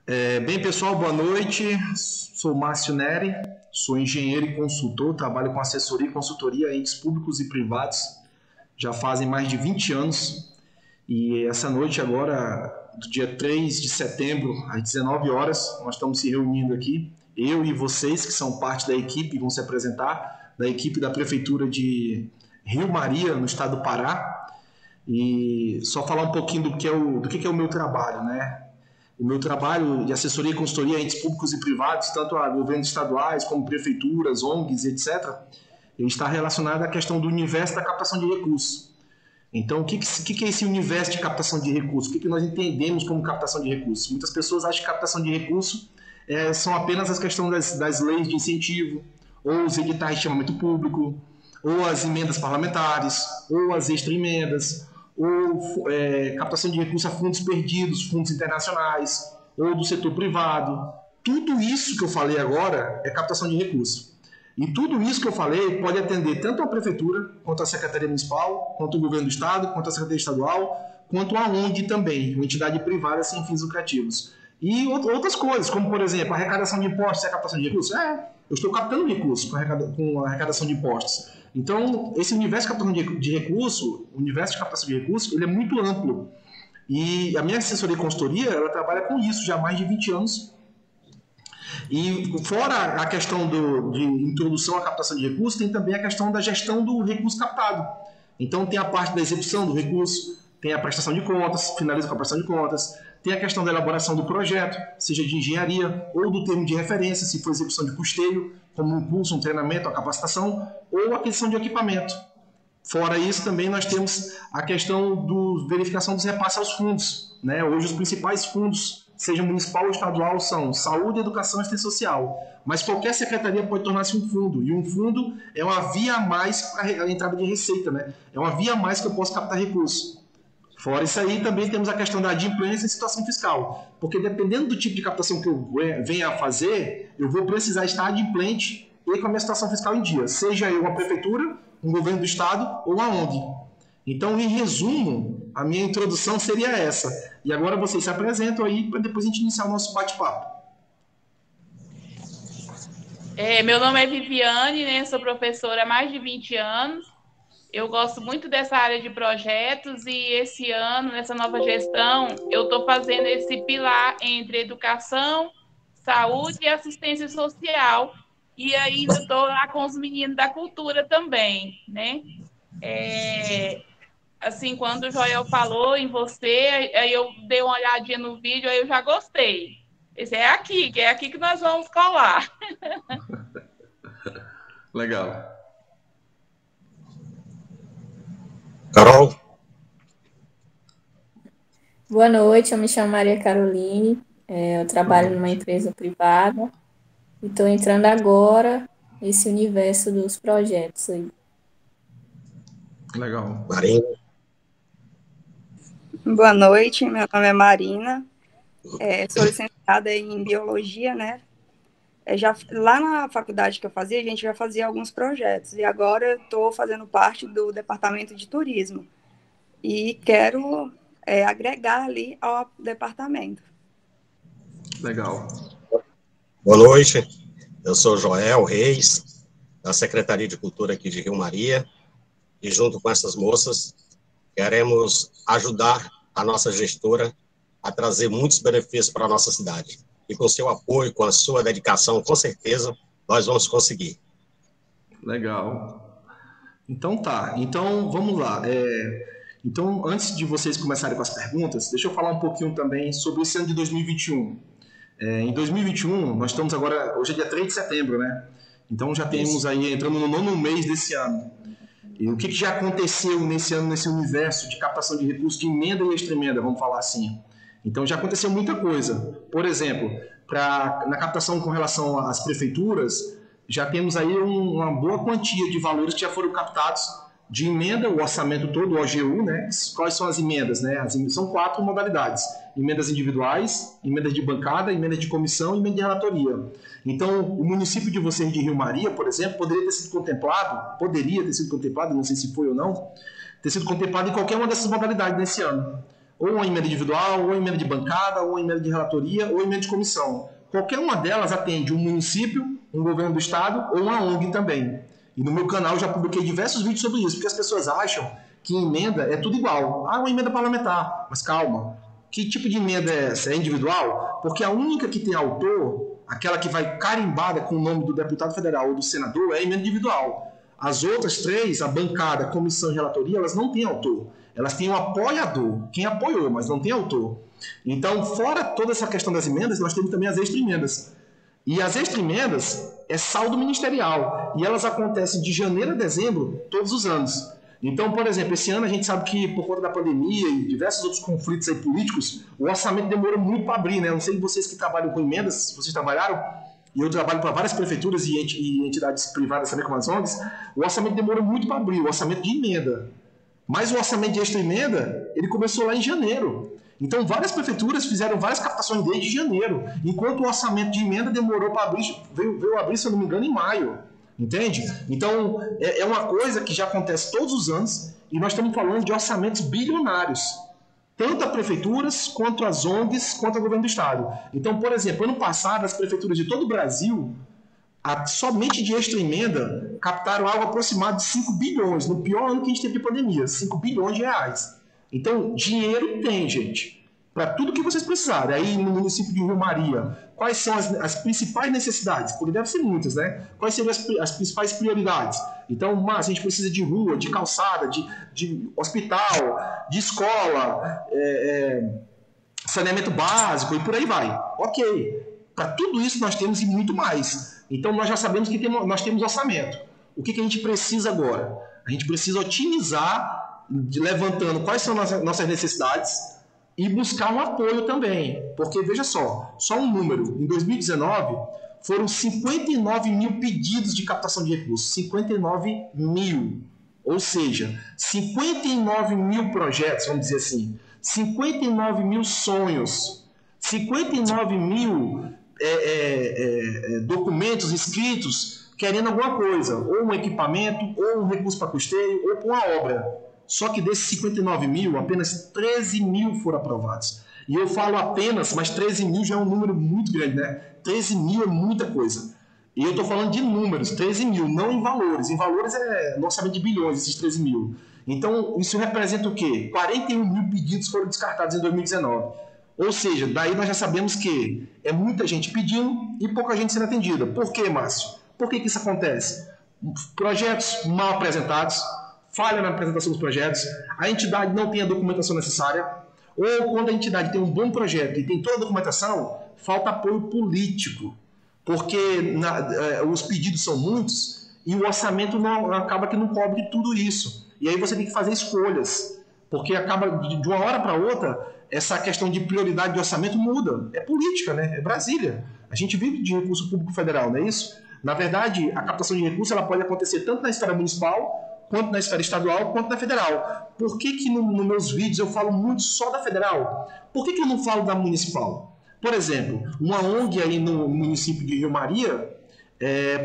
Bem, pessoal, boa noite. Sou Márcio Neri, sou engenheiro e consultor, trabalho com assessoria e consultoria em entes públicos e privados, já fazem mais de 20 anos. E essa noite agora, do dia 3 de setembro, às 19 horas, nós estamos se reunindo aqui, eu e vocês, que são parte da equipe, vão se apresentar, da equipe da Prefeitura de Rio Maria, no estado do Pará, e só falar um pouquinho do que é o meu trabalho, né? O meu trabalho de assessoria e consultoria a entes públicos e privados, tanto a governos estaduais como prefeituras, ONGs, etc., ele está relacionado à questão do universo da captação de recursos. Então, o que é esse universo de captação de recursos? O que nós entendemos como captação de recursos? Muitas pessoas acham que captação de recursos são apenas as questões das leis de incentivo, ou os editais de chamamento público, ou as emendas parlamentares, ou as extra-emendas, ou captação de recursos a fundos perdidos, fundos internacionais, ou do setor privado. Tudo isso que eu falei agora é captação de recursos. E tudo isso que eu falei pode atender tanto a prefeitura, quanto a secretaria municipal, quanto o governo do estado, quanto a secretaria estadual, quanto a ONG também, uma entidade privada sem fins lucrativos. E outras coisas, como por exemplo, a arrecadação de impostos é a captação de recursos? Eu estou captando recursos com a arrecadação de impostos. Então, esse universo de captação de recursos, o universo de captação de recursos, ele é muito amplo. E a minha assessoria e consultoria, ela trabalha com isso já há mais de 20 anos. E fora a questão de introdução à captação de recursos, tem também a questão da gestão do recurso captado. Então tem a parte da execução do recurso, tem a prestação de contas, finaliza com a prestação de contas, tem a questão da elaboração do projeto, seja de engenharia ou do termo de referência, se for execução de custeio, como um curso, um treinamento, uma capacitação, ou aquisição de equipamento. Fora isso, também nós temos a questão da verificação dos repasses aos fundos, né? Hoje, os principais fundos, seja municipal ou estadual, são saúde, educação e assistência social. Mas qualquer secretaria pode tornar-se um fundo. E um fundo é uma via a mais para a entrada de receita, né? É uma via a mais que eu posso captar recursos. Fora isso aí, também temos a questão da adimplência e situação fiscal. Porque dependendo do tipo de captação que eu venha a fazer, eu vou precisar estar adimplente e com a minha situação fiscal em dia. Seja eu uma prefeitura, um governo do estado ou a ONG. Então, em resumo, a minha introdução seria essa. E agora vocês se apresentam aí para depois a gente iniciar o nosso bate-papo. Meu nome é Viviane, né? Sou professora há mais de 20 anos. Eu gosto muito dessa área de projetos e esse ano, nessa nova gestão, eu estou fazendo esse pilar entre educação, saúde e assistência social. E ainda estou lá com os meninos da cultura também, né? Assim, quando o Joel falou em você, aí eu dei uma olhadinha no vídeo, aí eu já gostei. Esse é aqui que nós vamos colar. Legal. Carol? Boa noite, eu me chamo Maria Caroline, eu trabalho numa empresa privada e estou entrando agora nesse universo dos projetos aí. Legal. Marina? Boa noite, meu nome é Marina, sou licenciada em Biologia, né? Lá na faculdade que eu fazia, a gente já fazia alguns projetos, e agora eu estou fazendo parte do departamento de turismo, e quero agregar ali ao departamento. Legal. Boa noite, eu sou Joel Reis, da Secretaria de Cultura aqui de Rio Maria, e junto com essas moças, queremos ajudar a nossa gestora a trazer muitos benefícios para a nossa cidade. E com seu apoio, com a sua dedicação, com certeza, nós vamos conseguir. Legal. Então tá. Então vamos lá. Então, antes de vocês começarem com as perguntas, deixa eu falar um pouquinho também sobre esse ano de 2021. Em 2021, nós estamos agora, hoje é dia 3 de setembro, né? Então já temos aí, entrando no 9º mês desse ano. E o que já aconteceu nesse ano, nesse universo de captação de recursos de emenda e extra-emenda, vamos falar assim? Então já aconteceu muita coisa. Por exemplo, na captação com relação às prefeituras, já temos aí uma boa quantia de valores que já foram captados de emenda, o orçamento todo, o OGU, né? Quais são as emendas, né? São 4 modalidades: emendas individuais, emendas de bancada, emendas de comissão e emenda de relatoria. Então, o município de vocês de Rio Maria, por exemplo, poderia ter sido contemplado, não sei se foi ou não, ter sido contemplado em qualquer uma dessas modalidades nesse ano. ou uma emenda individual, ou uma emenda de bancada, ou uma emenda de relatoria, ou uma emenda de comissão. Qualquer uma delas atende um município, um governo do estado ou uma ONG também. E no meu canal já publiquei diversos vídeos sobre isso, porque as pessoas acham que emenda é tudo igual. Ah, uma emenda parlamentar. Mas calma, que tipo de emenda é essa? É individual? Porque a única que tem autor, aquela que vai carimbada com o nome do deputado federal ou do senador, é a emenda individual. As outras três, a bancada, a comissão e a relatoria, elas não têm autor. Elas têm um apoiador, quem apoiou, mas não tem autor. Então, fora toda essa questão das emendas, nós temos também as extra-emendas. E as extra-emendas é saldo ministerial. E elas acontecem de janeiro a dezembro, todos os anos. Então, por exemplo, esse ano a gente sabe que, por conta da pandemia e diversos outros conflitos aí políticos, o orçamento demorou muito para abrir, né? Eu não sei vocês que trabalham com emendas, se vocês trabalharam, e eu trabalho para várias prefeituras e entidades privadas também, como as ONGs, o orçamento demorou muito para abrir, o orçamento de emenda. Mas o orçamento de extra-emenda, ele começou lá em janeiro. Então, várias prefeituras fizeram várias captações desde janeiro, enquanto o orçamento de emenda demorou para abrir, veio abrir, se eu não me engano, em maio. Entende? Então, é uma coisa que já acontece todos os anos, e nós estamos falando de orçamentos bilionários, tanto a prefeituras, quanto as ONGs, quanto ao governo do estado. Então, por exemplo, ano passado, as prefeituras de todo o Brasil, somente de extra-emenda, captaram algo aproximado de 5 bilhões, no pior ano que a gente teve de pandemia, 5 bilhões de reais. Então, dinheiro tem, gente, para tudo que vocês precisarem. Aí, no município de Rio Maria, quais são as principais necessidades? Porque devem ser muitas, né? Quais seriam as principais prioridades? Então, mas a gente precisa de rua, de calçada, de hospital, de escola, saneamento básico e por aí vai. Ok. Para tudo isso nós temos e muito mais. Então, nós já sabemos que nós temos orçamento. O que a gente precisa agora? A gente precisa otimizar, levantando quais são nossas necessidades e buscar um apoio também. Porque, veja só um número. Em 2019, foram 59 mil pedidos de captação de recursos. 59 mil. Ou seja, 59 mil projetos, vamos dizer assim. 59 mil sonhos. 59 mil documentos escritos querendo alguma coisa. Ou um equipamento, ou um recurso para custeio, ou para uma obra. Só que desses 59 mil, apenas 13 mil foram aprovados. E eu falo apenas, mas 13 mil já é um número muito grande, né? 13 mil é muita coisa. E eu estou falando de números, 13 mil, não em valores. Em valores é no orçamento de bilhões, esses 13 mil. Então, isso representa o quê? 41 mil pedidos foram descartados em 2019. Ou seja, daí nós já sabemos que é muita gente pedindo e pouca gente sendo atendida. Por quê, Márcio? Por que isso acontece? Projetos mal apresentados, falha na apresentação dos projetos, a entidade não tem a documentação necessária, ou quando a entidade tem um bom projeto e tem toda a documentação, falta apoio político, porque os pedidos são muitos e o orçamento acaba que não cobre tudo isso. E aí você tem que fazer escolhas, porque acaba de uma hora para outra, essa questão de prioridade de orçamento muda. É política, né? É Brasília. A gente vive de recurso público federal, não é isso? Na verdade, a captação de recursos ela pode acontecer tanto na esfera municipal, quanto na esfera estadual, quanto na federal. Por que nos meus vídeos eu falo muito só da federal? Por que eu não falo da municipal? Por exemplo, uma ONG aí no município de Rio Maria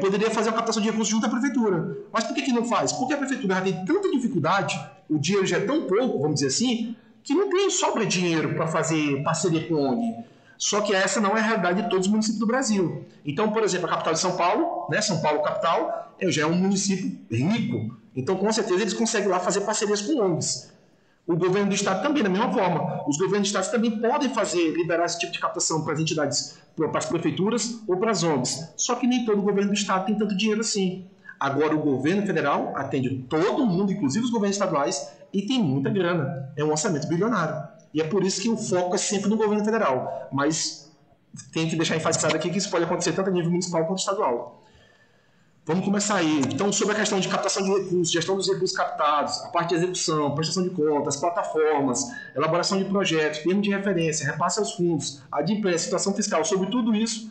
poderia fazer a captação de recursos junto à prefeitura. Mas por que não faz? Porque a prefeitura já tem tanta dificuldade, o dinheiro já é tão pouco, vamos dizer assim, que não tem sobra dinheiro para fazer parceria com a ONG. Só que essa não é a realidade de todos os municípios do Brasil. Então, por exemplo, a capital de São Paulo, né, São Paulo capital, já é um município rico. Então, com certeza, eles conseguem lá fazer parcerias com ONGs. O governo do estado também, da mesma forma. Os governos do estado também podem liberar esse tipo de captação para as entidades, para as prefeituras ou para as ONGs. Só que nem todo governo do estado tem tanto dinheiro assim. Agora, o governo federal atende todo mundo, inclusive os governos estaduais, e tem muita grana. É um orçamento bilionário. E é por isso que o foco é sempre no governo federal. Mas tem que deixar enfatizado aqui que isso pode acontecer tanto a nível municipal quanto estadual. Vamos começar aí. Então, sobre a questão de captação de recursos, gestão dos recursos captados, a parte de execução, prestação de contas, plataformas, elaboração de projetos, termo de referência, repasse aos fundos, adimplência, situação fiscal, sobre tudo isso,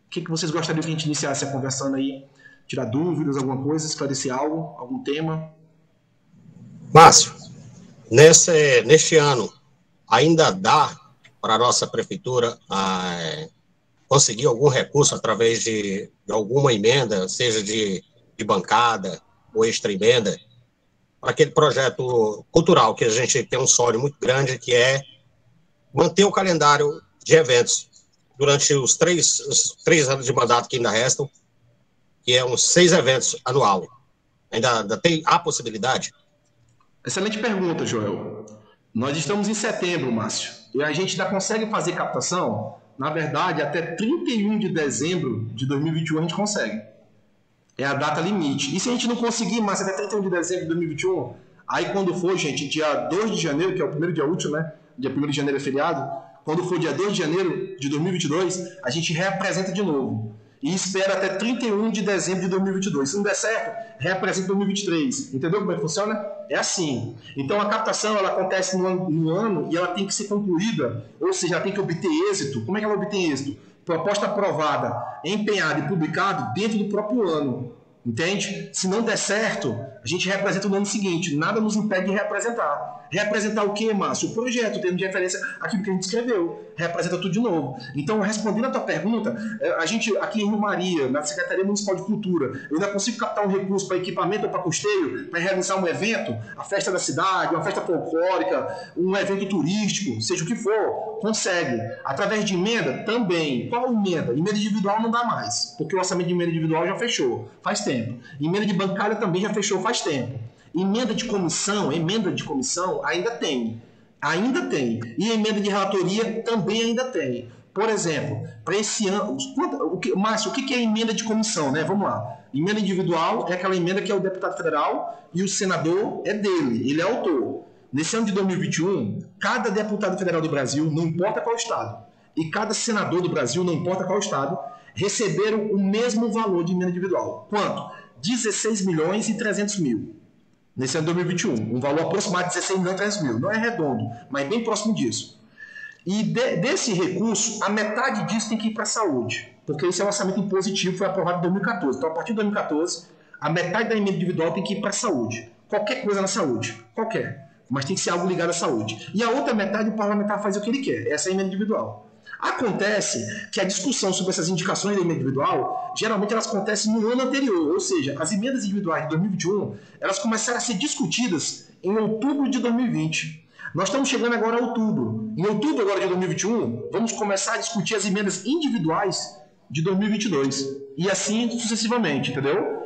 o que vocês gostariam que a gente iniciasse a conversando aí? Tirar dúvidas, alguma coisa, esclarecer algo, algum tema? Márcio, neste ano, ainda dá para a nossa prefeitura conseguir algum recurso através de alguma emenda, seja de bancada ou extra-emenda, para aquele projeto cultural, que a gente tem um sonho muito grande, que é manter o calendário de eventos durante os três anos de mandato que ainda restam, que é uns 6 eventos anual. Ainda tem a possibilidade? Excelente pergunta, Joel. Nós estamos em setembro, Márcio, e a gente ainda consegue fazer captação, na verdade, até 31 de dezembro de 2021 a gente consegue. É a data limite. E se a gente não conseguir, Márcio, até 31 de dezembro de 2021, aí quando for, gente, dia 2 de janeiro, que é o primeiro dia útil, né? Dia 1º de janeiro é feriado. Quando for dia 2 de janeiro de 2022, a gente reapresenta de novo. E espera até 31 de dezembro de 2022. Se não der certo, reapresenta em 2023. Entendeu como é que funciona? É assim. Então, a captação ela acontece no ano e ela tem que ser concluída, ou seja, ela tem que obter êxito. Como é que ela obtém êxito? Proposta aprovada, empenhada e publicada dentro do próprio ano. Entende? Se não der certo, a gente reapresenta no ano seguinte. Nada nos impede de reapresentar. Reapresentar o quê, Márcio? O projeto, tendo de referência aquilo que a gente escreveu. Reapresenta tudo de novo. Então, respondendo a tua pergunta, a gente aqui em Rio Maria, na Secretaria Municipal de Cultura, eu ainda consigo captar um recurso para equipamento ou para custeio, para realizar um evento, a festa da cidade, uma festa folclórica, um evento turístico, seja o que for, consegue. Através de emenda, também. Qual emenda? Emenda individual não dá mais, porque o orçamento de emenda individual já fechou, faz tempo. Emenda de bancária também já fechou faz tempo. Emenda de comissão ainda tem. Ainda tem. E emenda de relatoria também ainda tem. Por exemplo, para esse ano... Márcio, o que é emenda de comissão, né? Vamos lá. Emenda individual é aquela emenda que é o deputado federal e o senador é dele, ele é autor. Nesse ano de 2021, cada deputado federal do Brasil, não importa qual estado, e cada senador do Brasil, não importa qual estado, receberam o mesmo valor de emenda individual. Quanto? 16 milhões e 300 mil. Nesse ano de 2021. Um valor aproximado de 16 milhões e 300 mil. Não é redondo, mas bem próximo disso. E desse recurso, a metade disso tem que ir para a saúde. Porque esse é um orçamento impositivo, foi aprovado em 2014. Então, a partir de 2014, a metade da emenda individual tem que ir para a saúde. Qualquer coisa na saúde. Qualquer. Mas tem que ser algo ligado à saúde. E a outra metade, o parlamentar faz o que ele quer. Essa é a emenda individual. Acontece que a discussão sobre essas indicações da emenda individual, geralmente elas acontecem no ano anterior, ou seja, as emendas individuais de 2021, elas começaram a ser discutidas em outubro de 2020. Nós estamos chegando agora a outubro. Em outubro agora de 2021, vamos começar a discutir as emendas individuais de 2022. E assim sucessivamente, entendeu?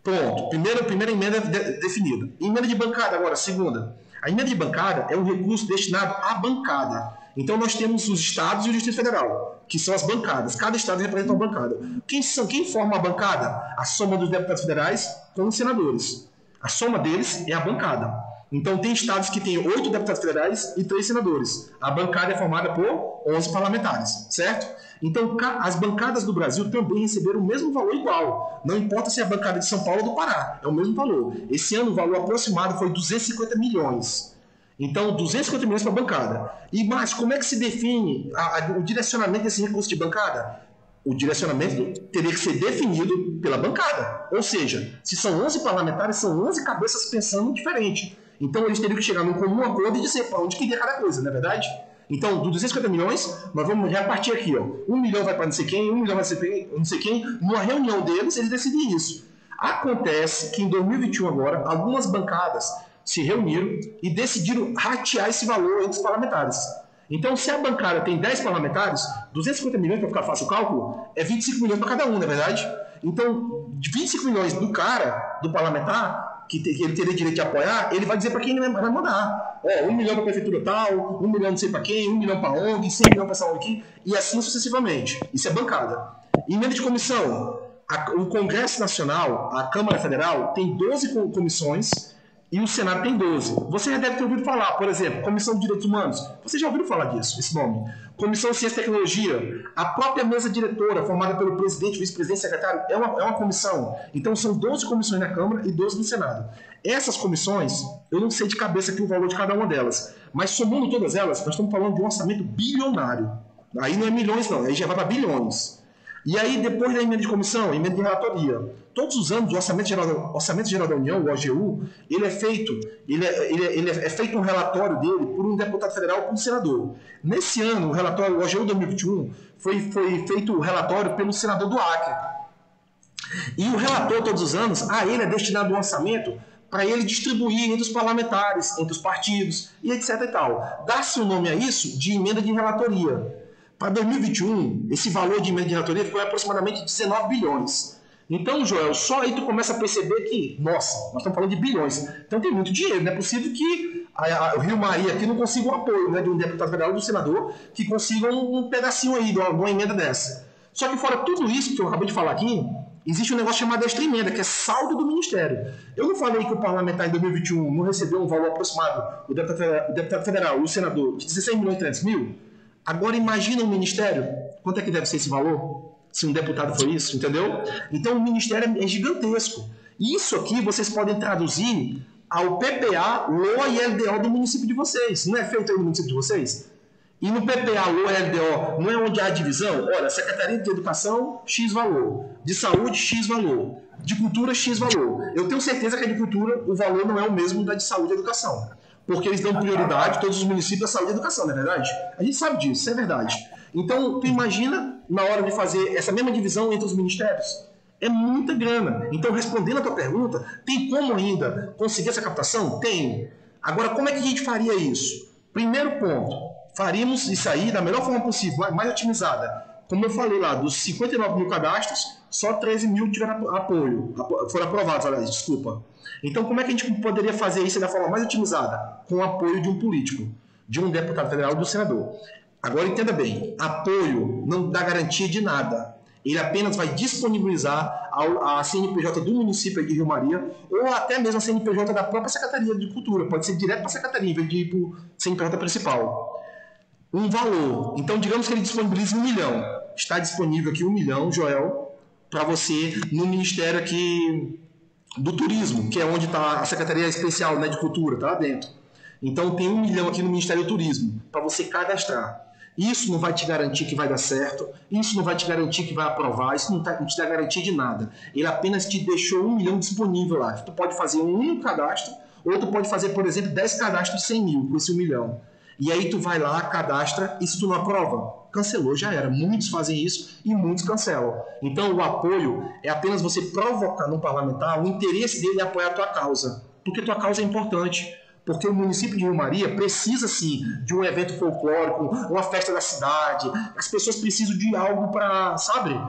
Pronto, primeira emenda definida. Emenda de bancada agora, segunda. A emenda de bancada é um recurso destinado à bancada. Então, nós temos os estados e o Distrito Federal, que são as bancadas. Cada estado representa uma bancada. Quem forma a bancada? A soma dos deputados federais com os senadores. A soma deles é a bancada. Então, tem estados que têm 8 deputados federais e 3 senadores. A bancada é formada por 11 parlamentares, certo? Então, as bancadas do Brasil também receberam o mesmo valor igual. Não importa se é a bancada de São Paulo ou do Pará, é o mesmo valor. Esse ano, o valor aproximado foi 250 milhões. Então, 250 milhões para a bancada. Mas como é que se define o direcionamento desse recurso de bancada? O direcionamento teria que ser definido pela bancada. Ou seja, se são 11 parlamentares, são 11 cabeças pensando diferente. Então, eles teriam que chegar num comum acordo e dizer para onde queria cada coisa, não é verdade? Então, dos 250 milhões, nós vamos repartir aqui. Ó. 1 milhão vai para não sei quem, 1 milhão vai para não sei quem. Numa reunião deles, eles decidem isso. Acontece que em 2021 agora, algumas bancadas se reuniram e decidiram ratear esse valor entre os parlamentares. Então, se a bancada tem 10 parlamentares, 250 milhões, para ficar fácil o cálculo, é 25 milhões para cada um, não é verdade? Então, de 25 milhões do cara, do parlamentar, que ele teria direito de apoiar, ele vai dizer para quem ele vai mandar. 1 milhão para a prefeitura tal, 1 milhão não sei para quem, 1 milhão para a ONG, 100 milhões para essa ONG aqui, e assim sucessivamente. Isso é bancada. Emenda de comissão. O Congresso Nacional, a Câmara Federal, tem 12 comissões, e o Senado tem 12. Você já deve ter ouvido falar, por exemplo, Comissão de Direitos Humanos. Você já ouviu falar disso, esse nome? Comissão de Ciência e Tecnologia. A própria mesa diretora, formada pelo presidente, vice-presidente e secretário, é uma comissão. Então, são 12 comissões na Câmara e 12 no Senado. Essas comissões, eu não sei de cabeça aqui o valor de cada uma delas, mas somando todas elas, nós estamos falando de um orçamento bilionário. Aí não é milhões, não. Aí já vai para bilhões. E aí, depois da emenda de comissão, emenda de relatoria. Todos os anos, o Orçamento Geral da União, o OGU, ele é feito um relatório dele por um deputado federal ou por um senador. Nesse ano, o relatório, o OGU 2021, foi feito o relatório pelo senador do Acre. E o relator, todos os anos, a ele é destinado um orçamento para ele distribuir entre os parlamentares, entre os partidos e etc. e tal. Dá-se o nome a isso de emenda de relatoria. Para 2021, esse valor de emenda de relatoria foi aproximadamente 19 bilhões. Então, Joel, só aí tu começa a perceber que, nossa, nós estamos falando de bilhões. Então tem muito dinheiro. Não é possível que o Rio Maria aqui não consiga o apoio, né, de um deputado federal ou do senador que consiga um pedacinho aí de uma emenda dessa. Só que fora tudo isso que eu acabei de falar aqui, existe um negócio chamado extra emenda, que é saldo do Ministério. Eu não falei que o parlamentar em 2021 não recebeu um valor aproximado, o deputado federal e o senador, de 16 milhões e 300 mil? Agora imagina o Ministério, quanto é que deve ser esse valor? Se um deputado for isso, entendeu? Então o Ministério é gigantesco. E isso aqui vocês podem traduzir ao PPA, LOA e LDO do município de vocês. Não é feito aí no município de vocês? E no PPA, LOA e LDO, não é onde há a divisão? Olha, Secretaria de Educação, X valor. De Saúde, X valor. De Cultura, X valor. Eu tenho certeza que a de Cultura, o valor não é o mesmo da de Saúde e Educação. Porque eles dão prioridade, todos os municípios, à saúde e educação, não é verdade? A gente sabe disso, isso é verdade. Então, tu imagina, na hora de fazer essa mesma divisão entre os ministérios? É muita grana. Então, respondendo a tua pergunta, tem como ainda conseguir essa captação? Tem. Agora, como é que a gente faria isso? Primeiro ponto, faríamos isso aí da melhor forma possível, mais otimizada. Como eu falei lá, dos 59 mil cadastros, só 13 mil tiveram apoio, foram aprovados, aliás, desculpa. Então, como é que a gente poderia fazer isso da forma mais otimizada? Com o apoio de um político, de um deputado federal ou do senador. Agora, entenda bem, apoio não dá garantia de nada. Ele apenas vai disponibilizar a CNPJ do município de Rio Maria ou até mesmo a CNPJ da própria Secretaria de Cultura. Pode ser direto para a Secretaria, em vez de ir para o CNPJ principal. Um valor. Então, digamos que ele disponibiliza 1 milhão. Está disponível aqui 1 milhão, Joel, para você no Ministério aqui do Turismo, que é onde está a Secretaria Especial, né, de Cultura, está lá dentro. Então, tem 1 milhão aqui no Ministério do Turismo, para você cadastrar. Isso não vai te garantir que vai dar certo, isso não vai te garantir que vai aprovar, isso não te dá garantia de nada. Ele apenas te deixou 1 milhão disponível lá. Tu pode fazer um único cadastro, ou tu pode fazer, por exemplo, 10 cadastros de 100 mil com esse 1 milhão. E aí tu vai lá, cadastra, e se tu não aprova, cancelou, já era. Muitos fazem isso e muitos cancelam. Então o apoio é apenas você provocar no parlamentar o interesse dele em apoiar a tua causa, porque tua causa é importante. Porque o município de Rio Maria precisa, sim, de um evento folclórico, uma festa da cidade. As pessoas precisam de algo para, sabe,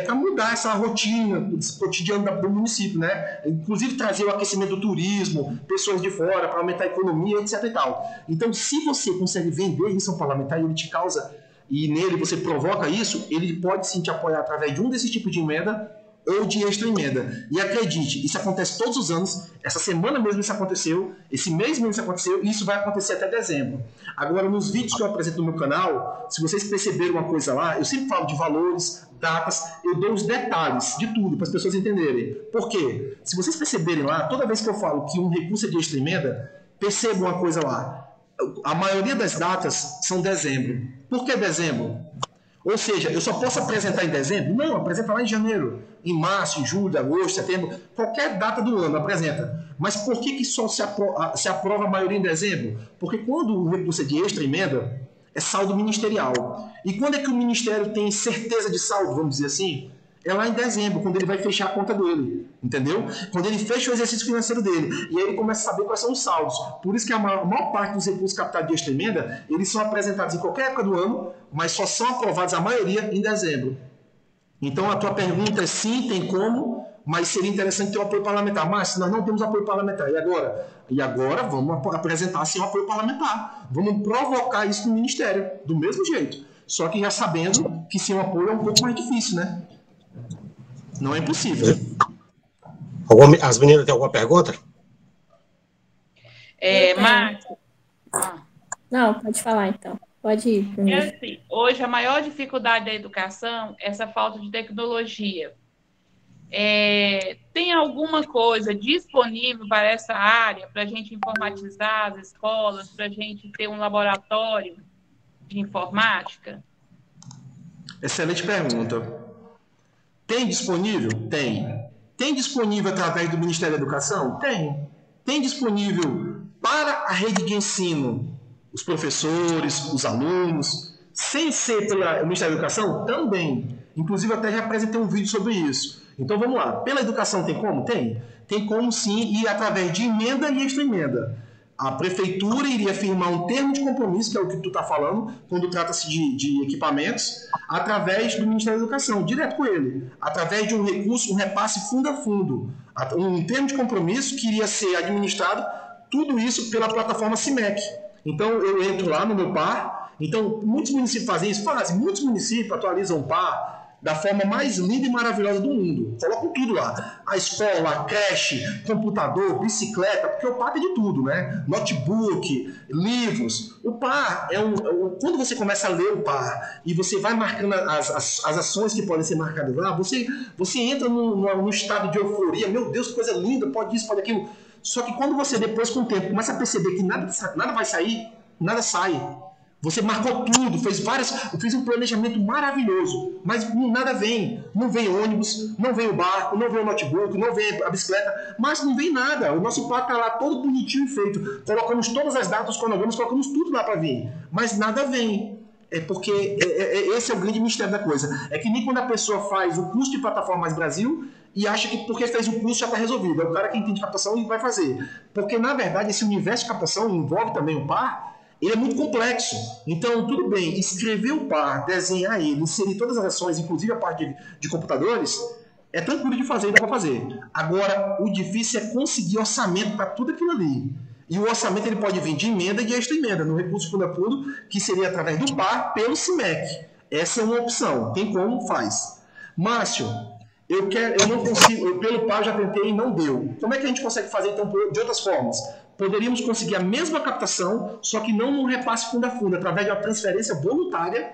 para mudar essa rotina, esse cotidiano do município, né? Inclusive trazer o aquecimento do turismo, pessoas de fora, para aumentar a economia, etc. e tal. Então, se você consegue vender isso ao parlamentar e ele te causa, e nele você provoca isso, ele pode sim te apoiar através de um desses tipos de emenda ou de extra emenda. E acredite, isso acontece todos os anos, essa semana mesmo isso aconteceu, esse mês mesmo isso aconteceu, e isso vai acontecer até dezembro. Agora, nos vídeos que eu apresento no meu canal, se vocês perceberam uma coisa lá, eu sempre falo de valores, datas, eu dou os detalhes de tudo, para as pessoas entenderem. Por quê? Se vocês perceberem lá, toda vez que eu falo que um recurso é de extra emenda, percebam uma coisa lá, a maioria das datas são dezembro. Por que dezembro? Ou seja, eu só posso apresentar em dezembro? Não, apresenta lá em janeiro, em março, em julho, agosto, setembro, qualquer data do ano apresenta. Mas por que só se aprova a maioria em dezembro? Porque quando o recurso é de extra emenda, é saldo ministerial. E quando é que o Ministério tem certeza de saldo, vamos dizer assim? É lá em dezembro, quando ele vai fechar a conta dele, entendeu? Quando ele fecha o exercício financeiro dele, e aí ele começa a saber quais são os saldos. Por isso que a maior parte dos recursos captados de extra emenda, eles são apresentados em qualquer época do ano, mas só são aprovados a maioria em dezembro. Então a tua pergunta é sim, tem como, mas seria interessante ter um apoio parlamentar. Mas nós não temos apoio parlamentar, e agora? E agora vamos apresentar sim um apoio parlamentar. Vamos provocar isso no Ministério, do mesmo jeito. Só que já sabendo que sem um apoio é um pouco mais difícil, né? Não é impossível. As meninas têm alguma pergunta? Márcio. Não, pode falar então. Pode ir. Assim, hoje a maior dificuldade da educação é essa falta de tecnologia. Tem alguma coisa disponível para essa área, para a gente informatizar as escolas, para a gente ter um laboratório de informática? Excelente pergunta. Tem disponível? Tem. Tem disponível através do Ministério da Educação? Tem. Tem disponível para a rede de ensino, os professores, os alunos, sem ser pelo Ministério da Educação? Também. Inclusive, até já apresentei um vídeo sobre isso. Então vamos lá. Pela educação tem como? Tem. Tem como sim, e através de emenda e extra-emenda. A prefeitura iria firmar um termo de compromisso, que é o que tu está falando, quando trata-se de equipamentos, através do Ministério da Educação, direto com ele, através de um recurso, um repasse fundo a fundo, um termo de compromisso que iria ser administrado, tudo isso pela plataforma CIMEC. Então eu entro lá no meu PAR, então muitos municípios fazem isso, muitos municípios atualizam o PAR da forma mais linda e maravilhosa do mundo. Colocam tudo lá. A escola, a creche, computador, bicicleta, porque o PAR tem de tudo, né? Notebook, livros. O PAR quando você começa a ler o PAR e você vai marcando as ações que podem ser marcadas lá, você entra num estado de euforia. Meu Deus, que coisa linda, pode isso, pode aquilo. Só que quando você depois, com o tempo, começa a perceber que nada vai sair, nada sai. Você marcou tudo, fez um planejamento maravilhoso, mas nada vem. Não vem ônibus, não vem o barco, não vem o notebook, não vem a bicicleta, mas não vem nada. O nosso parque está lá todo bonitinho e feito. Colocamos todas as datas, os cronogramas, colocamos tudo lá para vir, mas nada vem. É porque esse é o grande mistério da coisa. É que nem quando a pessoa faz o curso de Plataforma Mais Brasil e acha que porque fez o curso já está resolvido. É o cara que entende captação e vai fazer. Porque, na verdade, esse universo de captação envolve também o PAR. Ele é muito complexo. Então, tudo bem, escrever o PAR, desenhar ele, inserir todas as ações, inclusive a parte de computadores, é tranquilo de fazer e dá para fazer. Agora, o difícil é conseguir orçamento para tudo aquilo ali. E o orçamento ele pode vir de emenda e extra-emenda, no recurso fundo a fundo, que seria através do PAR pelo CIMEC. Essa é uma opção. Tem como? Faz. Márcio, eu não consigo, pelo PAR já tentei e não deu. Como é que a gente consegue fazer, então, de outras formas? Poderíamos conseguir a mesma captação, só que não num repasse fundo a fundo, através de uma transferência voluntária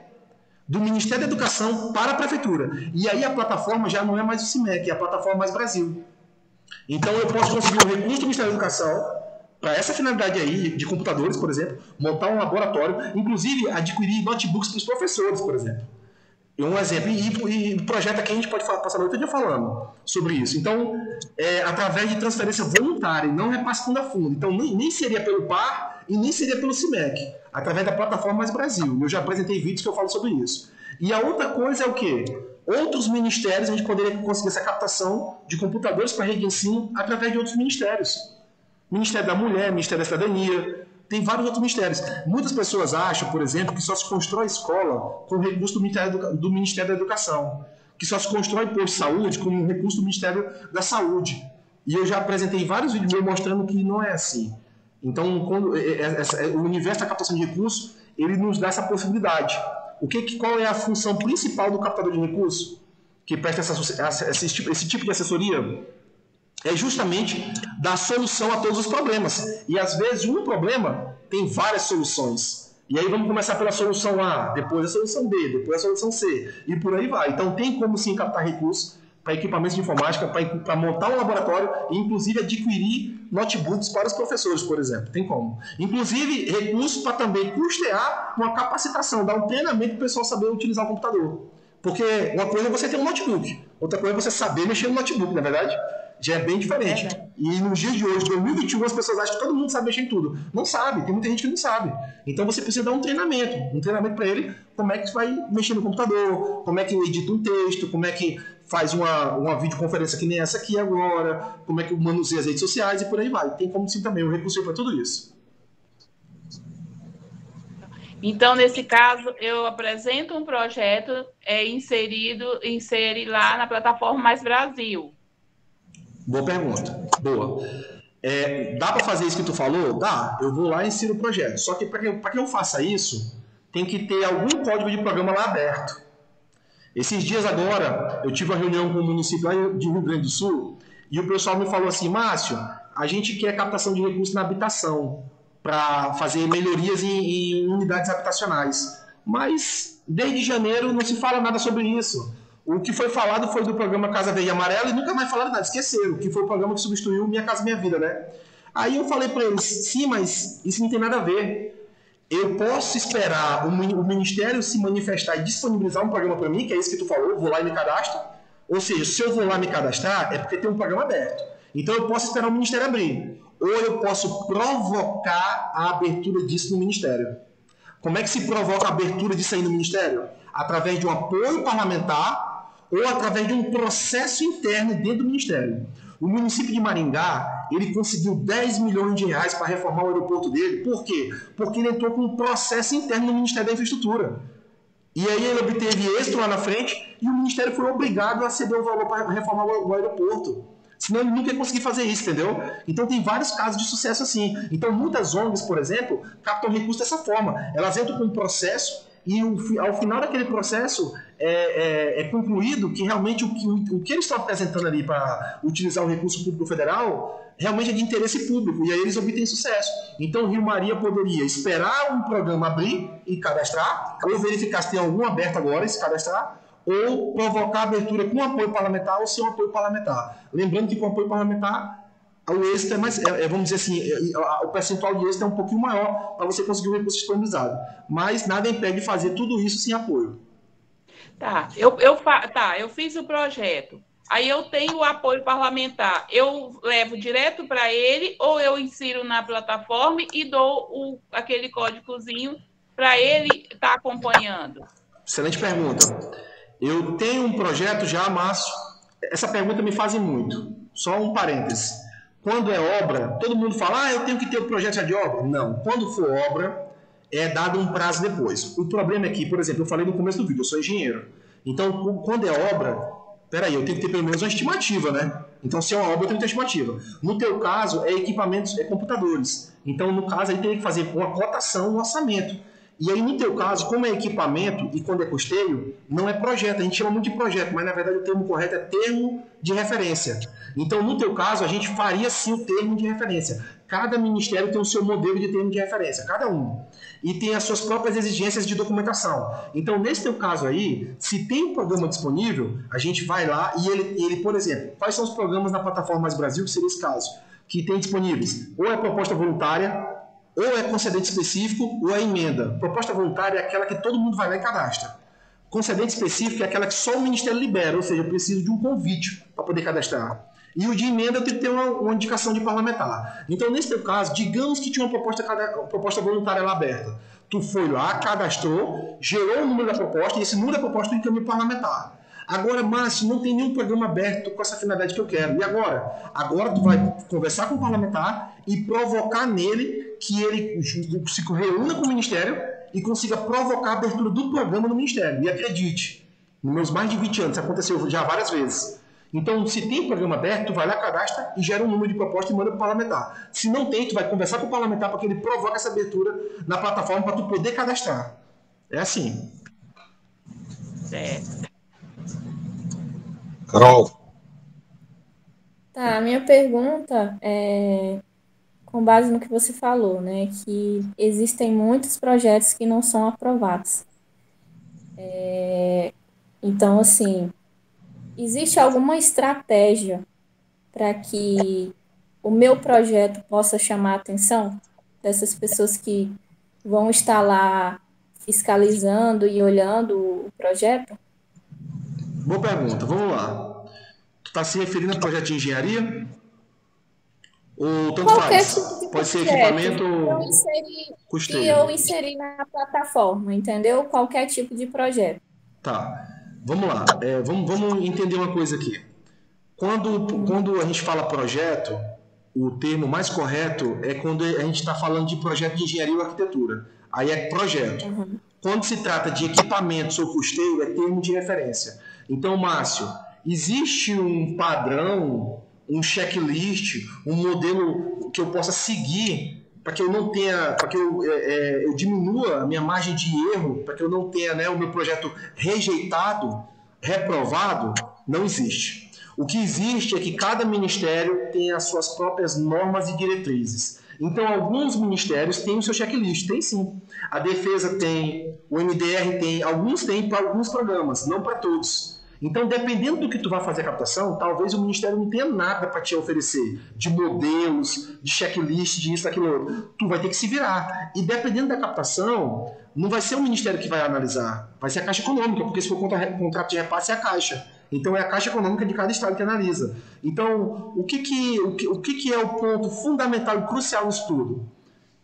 do Ministério da Educação para a Prefeitura. E aí a plataforma já não é mais o CIMEC, é a Plataforma Mais Brasil. Então eu posso conseguir um recurso do Ministério da Educação para essa finalidade aí, de computadores, por exemplo, montar um laboratório, inclusive adquirir notebooks para os professores, por exemplo. Um exemplo, e projeto aqui a gente pode passar a noite dia falando sobre isso. Então, através de transferência voluntária, e não repasse fundo a fundo. Então, nem seria pelo PAR e nem seria pelo CIMEC, através da Plataforma Mais Brasil. Eu já apresentei vídeos que eu falo sobre isso. E a outra coisa é o quê? Outros ministérios, a gente poderia conseguir essa captação de computadores para rede de ensino através de outros ministérios. Ministério da Mulher, Ministério da Cidadania, tem vários outros ministérios. Muitas pessoas acham, por exemplo, que só se constrói escola com recurso do Ministério da Educação, que só se constrói posto de saúde com recurso do Ministério da Saúde. E eu já apresentei vários vídeos mostrando que não é assim. Então, o universo da captação de recursos, ele nos dá essa possibilidade. Qual é a função principal do captador de recursos que presta esse tipo de assessoria? É justamente dar solução a todos os problemas. E às vezes um problema tem várias soluções. E aí vamos começar pela solução A, depois a solução B, depois a solução C, e por aí vai. Então tem como sim captar recursos para equipamentos de informática, para montar um laboratório e inclusive adquirir notebooks para os professores, por exemplo. Tem como. Inclusive recursos para também custear uma capacitação, dar um treinamento para o pessoal saber utilizar o computador. Porque uma coisa é você ter um notebook, outra coisa é você saber mexer no notebook, na verdade? Já é bem diferente. E nos dias de hoje, 2021, as pessoas acham que todo mundo sabe mexer em tudo. Não sabe, tem muita gente que não sabe. Então você precisa dar um treinamento para ele, como é que vai mexer no computador, como é que edita um texto, como é que faz uma videoconferência que nem essa aqui agora, como é que manuseia as redes sociais e por aí vai. Tem como sim também, o recurso para tudo isso. Então, nesse caso, eu apresento um projeto insere lá na Plataforma Mais Brasil. Boa pergunta. Boa. Dá para fazer isso que tu falou? Dá. Eu vou lá e insiro o projeto. Só que para que eu faça isso, tem que ter algum código de programa lá aberto. Esses dias agora, eu tive uma reunião com o município lá de Rio Grande do Sul e o pessoal me falou assim, Márcio, a gente quer captação de recursos na habitação para fazer melhorias em unidades habitacionais. Mas, desde janeiro, não se fala nada sobre isso. O que foi falado foi do programa Casa Verde e Amarela e nunca mais falaram nada, esqueceram, que foi o programa que substituiu Minha Casa Minha Vida, né? Aí eu falei para eles, sim, mas isso não tem nada a ver. Eu posso esperar o Ministério se manifestar e disponibilizar um programa para mim, que é isso que tu falou, vou lá e me cadastro. Ou seja, se eu vou lá me cadastrar, é porque tem um programa aberto. Então eu posso esperar o Ministério abrir. Ou eu posso provocar a abertura disso no Ministério. Como é que se provoca a abertura disso aí no Ministério? Através de um apoio parlamentar ou através de um processo interno dentro do Ministério. O município de Maringá, ele conseguiu 10 milhões de reais para reformar o aeroporto dele. Por quê? Porque ele entrou com um processo interno no Ministério da Infraestrutura. E aí ele obteve êxito lá na frente e o Ministério foi obrigado a ceder o valor para reformar o aeroporto. Senão ele nunca ia conseguir fazer isso, entendeu? Então tem vários casos de sucesso assim. Então muitas ONGs, por exemplo, captam recursos dessa forma. Elas entram com um processo e ao final daquele processo é concluído que realmente o que eles estão apresentando ali para utilizar o recurso público federal realmente é de interesse público, e aí eles obtêm sucesso. Então Rio Maria poderia esperar um programa abrir e cadastrar, ou verificar se tem algum aberto agora e se cadastrar, ou provocar abertura com apoio parlamentar ou sem apoio parlamentar. Lembrando que com apoio parlamentar o êxito é mais, vamos dizer assim, o percentual de êxito é um pouquinho maior para você conseguir o recurso disponibilizado. Mas nada impede de fazer tudo isso sem apoio. Tá, eu fiz o projeto. Aí eu tenho o apoio parlamentar. Eu levo direto para ele ou eu insiro na plataforma e dou aquele códigozinho para ele estar acompanhando? Excelente pergunta. Eu tenho um projeto já, Márcio. Essa pergunta me fazem muito. Só um parêntese. Quando é obra, todo mundo fala, eu tenho que ter o projeto já de obra. Não, quando for obra, é dado um prazo depois. O problema é que, por exemplo, eu falei no começo do vídeo, eu sou engenheiro. Então, quando é obra, eu tenho que ter pelo menos uma estimativa, né? Então, se é uma obra, eu tenho que ter uma estimativa. No teu caso, é equipamentos, é computadores. Então, no caso, aí tem que fazer uma cotação, um orçamento. E aí, no teu caso, como é equipamento e quando é custeio, não é projeto. A gente chama muito de projeto, mas na verdade o termo correto é termo de referência. Então, no teu caso, a gente faria sim o termo de referência. Cada ministério tem o seu modelo de termo de referência, cada um. E tem as suas próprias exigências de documentação. Então, nesse teu caso aí, se tem um programa disponível, a gente vai lá e ele, por exemplo, quais são os programas na plataforma Mais Brasil, que seria esse caso, que tem disponíveis? Ou é proposta voluntária, ou é concedente específico, ou é emenda. Proposta voluntária é aquela que todo mundo vai lá e cadastra. Concedente específico é aquela que só o Ministério libera, ou seja, eu preciso de um convite para poder cadastrar. E o de emenda eu tenho que ter uma indicação de parlamentar. Então, nesse teu caso, digamos que tinha uma proposta voluntária lá aberta. Tu foi lá, cadastrou, gerou o número da proposta, e esse número da proposta tu encaminha parlamentar. Agora, Márcio, não tem nenhum programa aberto com essa finalidade que eu quero. E agora? Agora tu vai conversar com o parlamentar e provocar nele que ele se reúna com o Ministério e consiga provocar a abertura do programa no Ministério. E acredite, nos meus mais de 20 anos, isso aconteceu já várias vezes. Então, se tem programa aberto, tu vai lá, cadastra e gera um número de proposta e manda para o parlamentar. Se não tem, tu vai conversar com o parlamentar para que ele provoque essa abertura na plataforma para tu poder cadastrar. É assim. Certo. Carol. Tá, a minha pergunta é com base no que você falou, né? Que existem muitos projetos que não são aprovados. Então, assim, existe alguma estratégia para que o meu projeto possa chamar a atenção dessas pessoas que vão estar lá fiscalizando e olhando o projeto? Boa pergunta, vamos lá. Tu está se referindo a projeto de engenharia? Ou tanto Qualquer faz? tipo de Pode ser projeto equipamento, que custeio. eu inseri na plataforma, entendeu? Qualquer tipo de projeto. Tá, vamos lá. Vamos entender uma coisa aqui. Quando a gente fala projeto, o termo mais correto é quando a gente está falando de projeto de engenharia ou arquitetura. Aí é projeto. Uhum. Quando se trata de equipamentos ou custeio, é termo de referência. Então, Márcio, existe um padrão, um checklist, um modelo que eu possa seguir para que eu não tenha, para que eu diminua a minha margem de erro, para que eu não tenha, né, o meu projeto rejeitado, reprovado? Não existe. O que existe é que cada ministério tem as suas próprias normas e diretrizes. Então, alguns ministérios têm o seu checklist, tem sim. A Defesa tem, o MDR tem, alguns têm para alguns programas, não para todos. Então, dependendo do que tu vai fazer a captação, talvez o Ministério não tenha nada para te oferecer, de modelos, de checklist, disso, daquilo outro. Tu vai ter que se virar. E dependendo da captação, não vai ser o Ministério que vai analisar, vai ser a Caixa Econômica, porque se for contrato de repasse é a Caixa. Então, é a Caixa Econômica de cada estado que analisa. Então, o que é o ponto fundamental e crucial nisso tudo?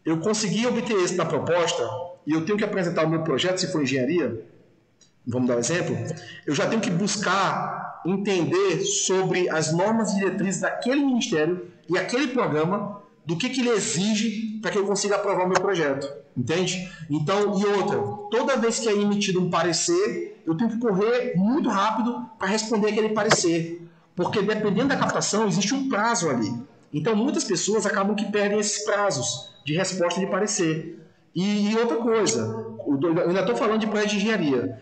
Eu consegui obter esse da proposta e eu tenho que apresentar o meu projeto, se for engenharia, vamos dar um exemplo, eu já tenho que buscar entender sobre as normas e diretrizes daquele ministério e aquele programa, do que ele exige para que eu consiga aprovar o meu projeto, entende? Então, e outra, toda vez que é emitido um parecer, eu tenho que correr muito rápido para responder aquele parecer, porque dependendo da captação, existe um prazo ali. Então, muitas pessoas acabam que perdem esses prazos de resposta de parecer. E outra coisa, eu ainda estou falando de projeto de engenharia.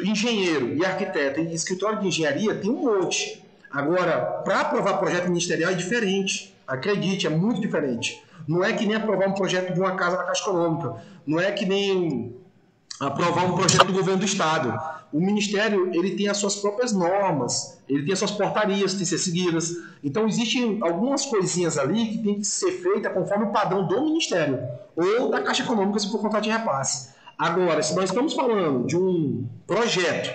Engenheiro e arquiteto e escritório de engenharia tem um monte. Agora, para aprovar projeto ministerial é diferente. Acredite, é muito diferente. Não é que nem aprovar um projeto de uma casa na Caixa Econômica. Não é que nem aprovar um projeto do governo do Estado. O Ministério ele tem as suas próprias normas, ele tem as suas portarias que têm que ser seguidas. Então, existem algumas coisinhas ali que tem que ser feitas conforme o padrão do Ministério ou da Caixa Econômica, se for contrato de repasse. Agora, se nós estamos falando de um projeto,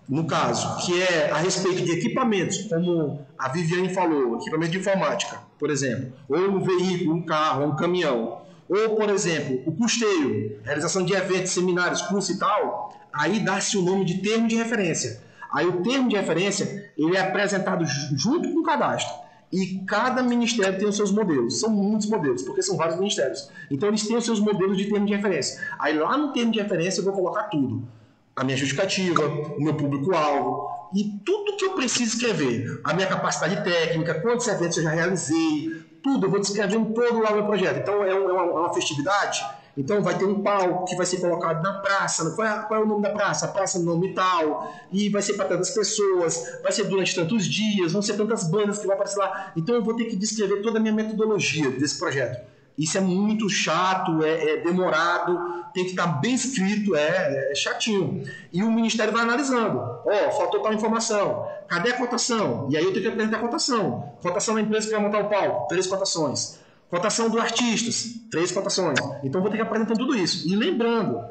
no caso, que é a respeito de equipamentos, como a Viviane falou, equipamento de informática, por exemplo, ou um veículo, um carro, um caminhão, ou, por exemplo, o custeio, realização de eventos, seminários, cursos e tal, aí dá-se o nome de termo de referência. Aí o termo de referência ele é apresentado junto com o cadastro. E cada ministério tem os seus modelos. São muitos modelos, porque são vários ministérios. Então eles têm os seus modelos de termo de referência. Aí lá no termo de referência eu vou colocar tudo. A minha justificativa, o meu público-alvo e tudo que eu preciso escrever. A minha capacidade técnica, quantos eventos eu já realizei, tudo. Eu vou descrevendo todo lá no meu projeto. Então é uma festividade. Então vai ter um palco que vai ser colocado na praça. Qual é o nome da praça? A praça no nome tal. E vai ser para tantas pessoas. Vai ser durante tantos dias. Vão ser tantas bandas que vão aparecer lá. Então eu vou ter que descrever toda a minha metodologia desse projeto. Isso é muito chato, é demorado, tem que estar bem escrito, é chatinho. E o Ministério vai analisando. Faltou tal informação. Cadê a cotação? E aí eu tenho que apresentar a cotação. Cotação da empresa que vai montar o palco, 3 cotações. Cotação dos artistas, 3 cotações. Então eu vou ter que apresentar tudo isso. E lembrando,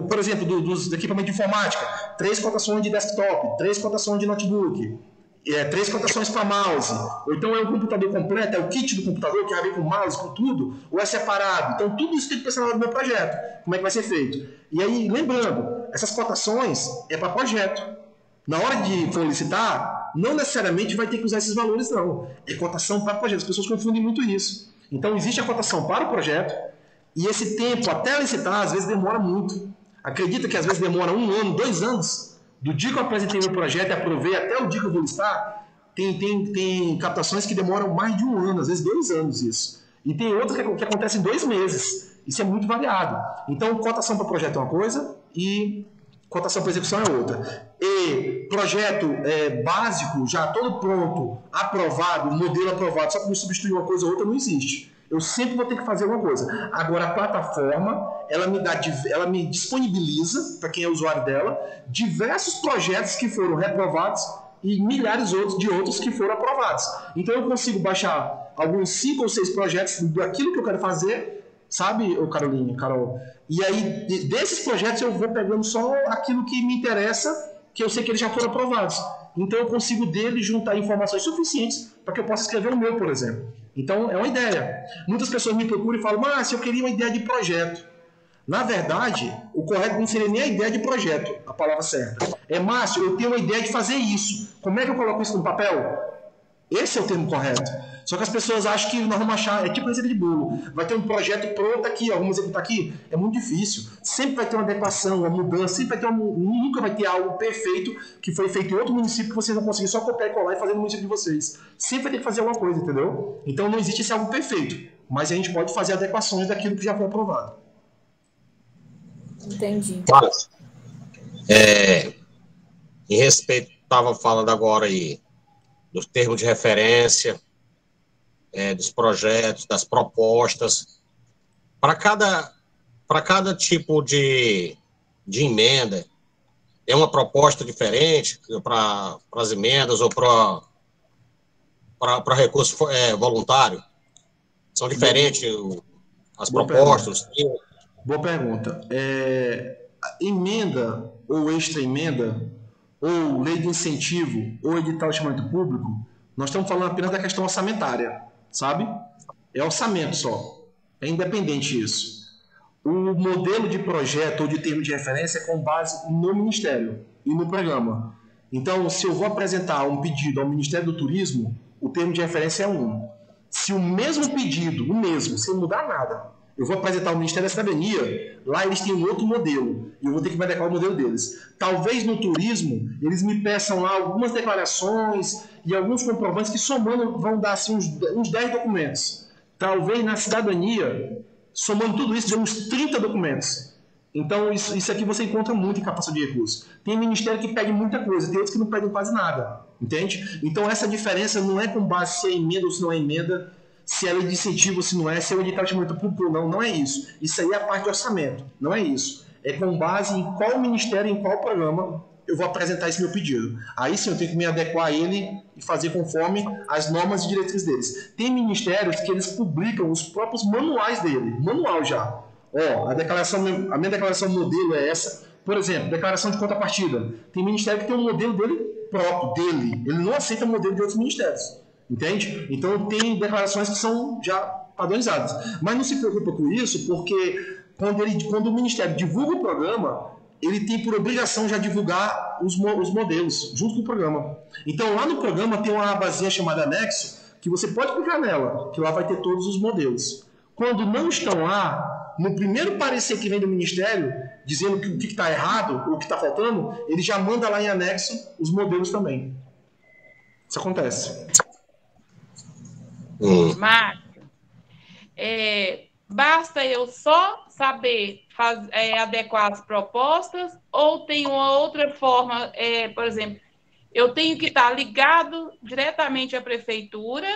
por exemplo, dos equipamentos de informática, 3 cotações de desktop, 3 cotações de notebook. 3 cotações para mouse, ou então é um computador completo, é o kit do computador que vai vir com mouse, com tudo, ou é separado. Então tudo isso tem que pensar na hora do meu projeto, como é que vai ser feito. E aí, lembrando, essas cotações é para projeto. Na hora de for licitar, não necessariamente vai ter que usar esses valores, não. É cotação para projeto, as pessoas confundem muito isso. Então existe a cotação para o projeto, e esse tempo até licitar, às vezes demora muito. Acredita que às vezes demora 1 ano, 2 anos? Do dia que eu apresentei meu projeto e aprovei até o dia que eu vou listar, tem captações que demoram mais de 1 ano, às vezes 2 anos isso. E tem outras que acontecem em 2 meses. Isso é muito variado. Então, cotação para projeto é uma coisa e cotação para execução é outra. E projeto básico, já todo pronto, aprovado, modelo aprovado, só para me substituir uma coisa ou outra, não existe. Eu sempre vou ter que fazer uma coisa. Agora, a plataforma, ela me disponibiliza, para quem é usuário dela, diversos projetos que foram reprovados e milhares de outros que foram aprovados. Então, eu consigo baixar alguns 5 ou 6 projetos daquilo que eu quero fazer, sabe, Carol? E aí, desses projetos, eu vou pegando só aquilo que me interessa, que eu sei que eles já foram aprovados. Então, eu consigo dele juntar informações suficientes para que eu possa escrever o meu, por exemplo. Então, é uma ideia. Muitas pessoas me procuram e falam, Márcio, eu queria uma ideia de projeto. Na verdade, o correto não seria nem a ideia de projeto, a palavra certa. Márcio, eu tenho uma ideia de fazer isso. Como é que eu coloco isso no papel? Esse é o termo correto. Só que as pessoas acham que nós vamos achar, é tipo receita de bolo. Vai ter um projeto pronto aqui, vamos executar aqui. É muito difícil. Sempre vai ter uma adequação, uma mudança, nunca vai ter algo perfeito que foi feito em outro município que vocês vão conseguir só copiar e colar e fazer no município de vocês. Sempre vai ter que fazer alguma coisa, entendeu? Então não existe esse algo perfeito. Mas a gente pode fazer adequações daquilo que já foi aprovado. Entendi. Mas, em respeito, estava falando agora aí, dos termos de referência, dos projetos, das propostas. Para cada tipo de emenda, é uma proposta diferente para as emendas ou para recurso voluntário? São diferentes as propostas? Boa pergunta. Emenda ou extra-emenda, ou lei de incentivo, ou edital de chamamento público, nós estamos falando apenas da questão orçamentária, sabe? É orçamento só. É independente isso. O modelo de projeto ou de termo de referência é com base no Ministério e no programa. Então, se eu vou apresentar um pedido ao Ministério do Turismo, o termo de referência é um. Se o mesmo pedido, sem mudar nada, eu vou apresentar ao Ministério da Cidadania, lá eles têm um outro modelo, e eu vou ter que me adequar ao modelo deles. Talvez no turismo, eles me peçam lá algumas declarações e alguns comprovantes que somando vão dar assim, uns 10 documentos. Talvez na cidadania, somando tudo isso, dê uns 30 documentos. Então, isso aqui você encontra muito em captação de recursos. Tem ministério que pede muita coisa, tem outros que não pedem quase nada. Entende? Então, essa diferença não é com base se é emenda ou se não é emenda, se é lei de incentivo ou se não é, se é o edital de chamamento público ou não. Não é isso. Isso aí é a parte de orçamento. Não é isso. É com base em qual ministério, em qual programa eu vou apresentar esse meu pedido. Aí sim eu tenho que me adequar a ele e fazer conforme as normas e diretrizes deles. Tem ministérios que eles publicam os próprios manuais dele. Manual já. Ó, a minha declaração modelo é essa. Por exemplo, declaração de contrapartida. Tem ministério que tem um modelo dele próprio, dele. Ele não aceita modelo de outros ministérios. Entende? Então tem declarações que são já padronizadas. Mas não se preocupa com isso, porque quando o Ministério divulga o programa, ele tem por obrigação já divulgar os modelos junto com o programa. Então lá no programa tem uma abazinha chamada anexo, que você pode clicar nela, que lá vai ter todos os modelos. Quando não estão lá, no primeiro parecer que vem do Ministério, dizendo que o que está errado, ou o que está faltando, ele já manda lá em anexo os modelos também. Isso acontece. Márcio, basta eu só saber adequar as propostas, ou tem uma outra forma, por exemplo, eu tenho que estar ligado diretamente à prefeitura,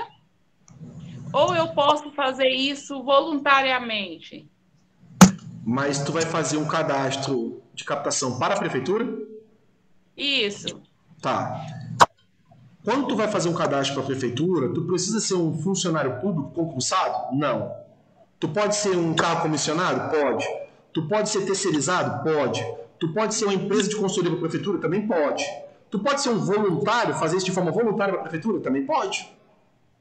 ou eu posso fazer isso voluntariamente? Mas tu vai fazer um cadastro de captação para a prefeitura? Isso. Tá. Quando tu vai fazer um cadastro para a prefeitura, tu precisa ser um funcionário público concursado? Não. Tu pode ser um cargo comissionado? Pode. Tu pode ser terceirizado? Pode. Tu pode ser uma empresa de consultoria para a prefeitura? Também pode. Tu pode ser um voluntário, fazer isso de forma voluntária para a prefeitura? Também pode.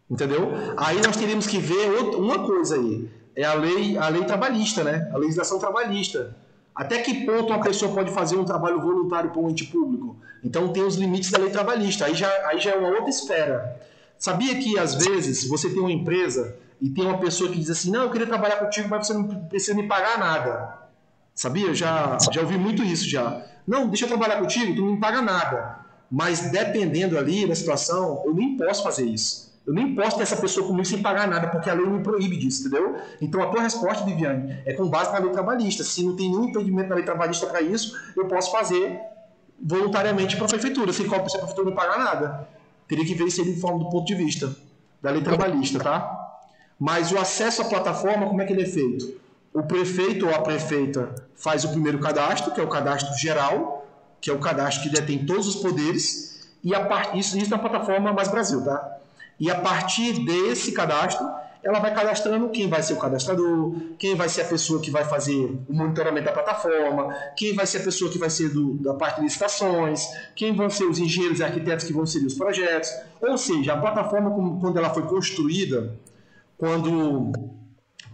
Entendeu? Aí nós teríamos que ver uma coisa aí. É a lei trabalhista, né? A legislação trabalhista. Até que ponto uma pessoa pode fazer um trabalho voluntário para um ente público? Então tem os limites da lei trabalhista. Aí já é uma outra esfera. Sabia que, às vezes, você tem uma empresa e tem uma pessoa que diz assim, não, eu queria trabalhar contigo, mas você não precisa me pagar nada. Sabia? Já ouvi muito isso já. Não, deixa eu trabalhar contigo, tu não me paga nada. Mas dependendo ali da situação, eu nem posso fazer isso. Eu nem posso ter essa pessoa comigo sem pagar nada, porque a lei me proíbe disso, entendeu? Então a tua resposta, Viviane, é com base na lei trabalhista. Se não tem nenhum impedimento na lei trabalhista para isso, eu posso fazer voluntariamente para a prefeitura, sem que a prefeitura não pagar nada. Teria que ver isso aí de forma do ponto de vista da lei trabalhista, tá? Mas o acesso à plataforma, como é que ele é feito? O prefeito ou a prefeita faz o primeiro cadastro, que é o cadastro geral, que é o cadastro que detém todos os poderes, e isso na plataforma Mais Brasil, tá? E a partir desse cadastro, ela vai cadastrando quem vai ser o cadastrador, quem vai ser a pessoa que vai fazer o monitoramento da plataforma, quem vai ser a pessoa que vai ser da parte de licitações, quem vão ser os engenheiros e arquitetos que vão inserir os projetos. Ou seja, a plataforma, quando ela foi construída, quando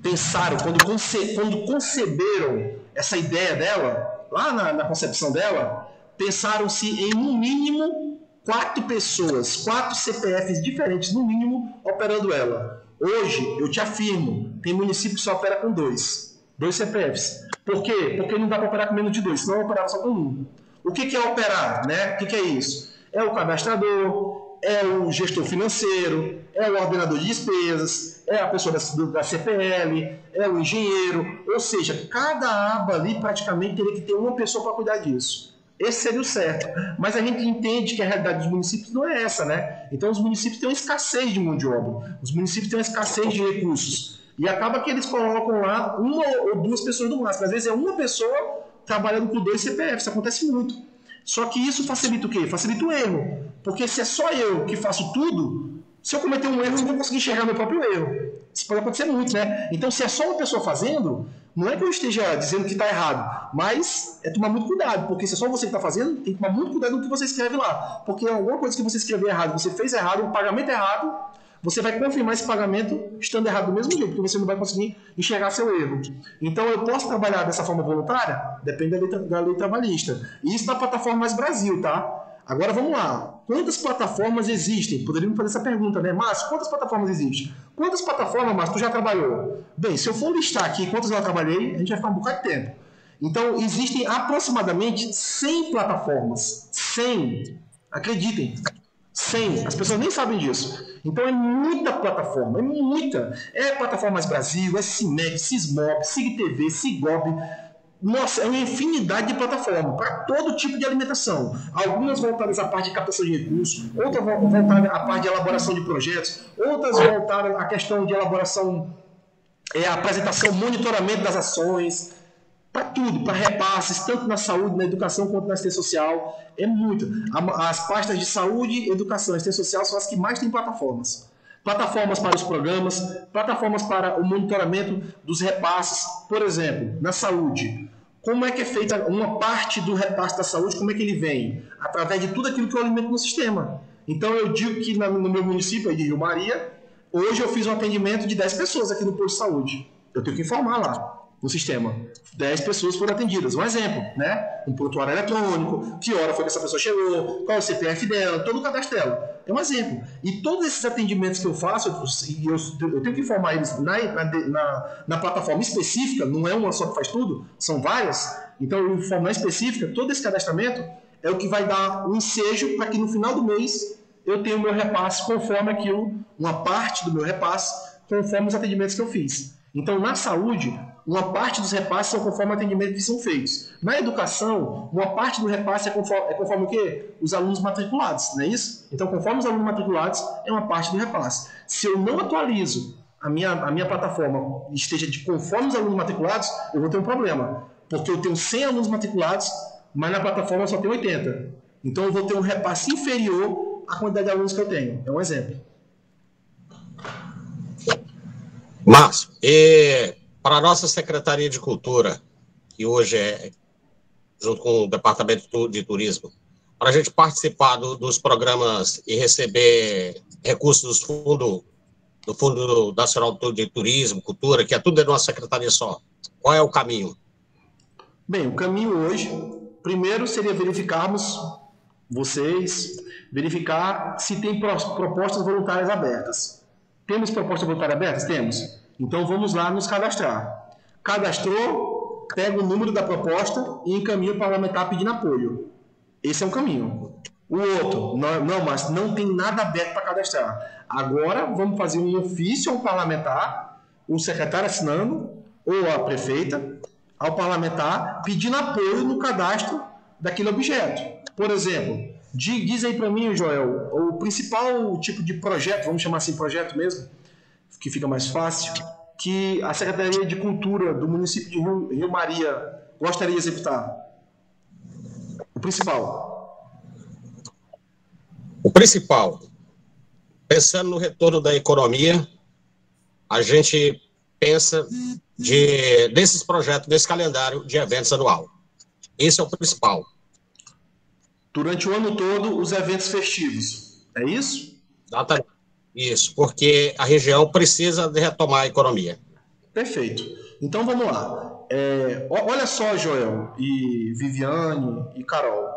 pensaram, quando conceberam essa ideia dela, lá na concepção dela, pensaram-se em, no mínimo, 4 pessoas, 4 CPFs diferentes, no mínimo, operando ela. Hoje, eu te afirmo, tem município que só opera com 2 CPFs. Por quê? Porque não dá para operar com menos de 2, senão eu operava só com 1. O que é operar, né? O que é isso? É o cadastrador, é o gestor financeiro, é o ordenador de despesas, é a pessoa da CPL, é o engenheiro, ou seja, cada aba ali praticamente teria que ter uma pessoa para cuidar disso. Esse seria o certo. Mas a gente entende que a realidade dos municípios não é essa, né? Então os municípios têm uma escassez de mão de obra, os municípios têm uma escassez de recursos. E acaba que eles colocam lá 1 ou 2 pessoas no máximo. Às vezes é uma pessoa trabalhando com 2 CPFs, isso acontece muito. Só que isso facilita o quê? Facilita o erro. Porque se é só eu que faço tudo, se eu cometer um erro, eu não vou conseguir enxergar meu próprio erro. Isso pode acontecer muito, né? Então, se é só uma pessoa fazendo, não é que eu esteja dizendo que está errado, mas é tomar muito cuidado, porque se é só você que está fazendo, tem que tomar muito cuidado no que você escreve lá. Porque alguma coisa que você escreveu errado, você fez errado, um pagamento errado, você vai confirmar esse pagamento estando errado do mesmo jeito, porque você não vai conseguir enxergar seu erro. Então, eu posso trabalhar dessa forma voluntária? Depende da lei trabalhista. E isso na plataforma Mais Brasil, tá? Agora, vamos lá. Quantas plataformas existem? Poderíamos fazer essa pergunta, né? Márcio, quantas plataformas existem? Quantas plataformas, Márcio, tu já trabalhou? Bem, se eu for listar aqui quantas eu já trabalhei, a gente vai ficar um bocado de tempo. Então, existem aproximadamente 100 plataformas. 100. Acreditem. 100. As pessoas nem sabem disso. Então, é muita plataforma. É muita. É Plataforma Mais Brasil, é CIMEC, Sismob, SIGTV, Sigob. Nossa, é uma infinidade de plataformas para todo tipo de alimentação. Algumas voltadas à parte de captação de recursos, outras voltadas à parte de elaboração de projetos, outras voltadas à questão de elaboração, apresentação, monitoramento das ações, para tudo, para repasses, tanto na saúde, na educação, quanto na assistência social. É muito. As pastas de saúde, educação e assistência social são as que mais têm plataformas. Plataformas para os programas, plataformas para o monitoramento dos repasses. Por exemplo, na saúde, como é que é feita uma parte do repasse da saúde, como é que ele vem? Através de tudo aquilo que eu alimento no sistema. Então, eu digo que no meu município, aí de Rio Maria, hoje eu fiz um atendimento de 10 pessoas aqui no posto de saúde. Eu tenho que informar lá no sistema. 10 pessoas foram atendidas. Um exemplo, né? Um prontuário eletrônico, que hora foi que essa pessoa chegou, qual é o CPF dela, todo o cadastro dela. É um exemplo. E todos esses atendimentos que eu faço, eu tenho que informar eles na plataforma específica, não é uma só que faz tudo, são várias. Então, eu informo na específica, todo esse cadastramento é o que vai dar um ensejo para que no final do mês eu tenha o meu repasse conforme aquilo, uma parte do meu repasse, conforme os atendimentos que eu fiz. Então, na saúde, uma parte dos repasses são conforme atendimentos que são feitos. Na educação, uma parte do repasse é conforme o quê? Os alunos matriculados, não é isso? Então, conforme os alunos matriculados, é uma parte do repasse. Se eu não atualizo a minha plataforma esteja de conforme os alunos matriculados, eu vou ter um problema. Porque eu tenho 100 alunos matriculados, mas na plataforma eu só tenho 80. Então, eu vou ter um repasse inferior à quantidade de alunos que eu tenho. É um exemplo. Márcio, e para a nossa Secretaria de Cultura, que hoje é junto com o Departamento de Turismo, para a gente participar dos programas e receber recursos do Fundo Nacional de Turismo, Cultura, que é tudo de uma secretaria só, qual é o caminho? Bem, o caminho hoje, primeiro seria verificar se tem propostas voluntárias abertas. Temos propostas voluntárias abertas? Temos. Então, vamos lá nos cadastrar. Cadastrou, pega o número da proposta e encaminha o parlamentar pedindo apoio. Esse é um caminho. O outro, mas não tem nada aberto para cadastrar. Agora, vamos fazer um ofício ao parlamentar, o secretário assinando, ou a prefeita, ao parlamentar, pedindo apoio no cadastro daquele objeto. Por exemplo, diz aí para mim, Joel, o principal tipo de projeto, vamos chamar assim projeto mesmo, que fica mais fácil, que a Secretaria de Cultura do município de Rio Maria gostaria de executar? O principal. O principal, pensando no retorno da economia, a gente pensa desses projetos, desse calendário de eventos anual. Esse é o principal. Durante o ano todo, os eventos festivos. É isso? Exatamente. Isso, porque a região precisa de retomar a economia. Perfeito. Então, vamos lá. Olha só, Joel, e Viviane, e Carol.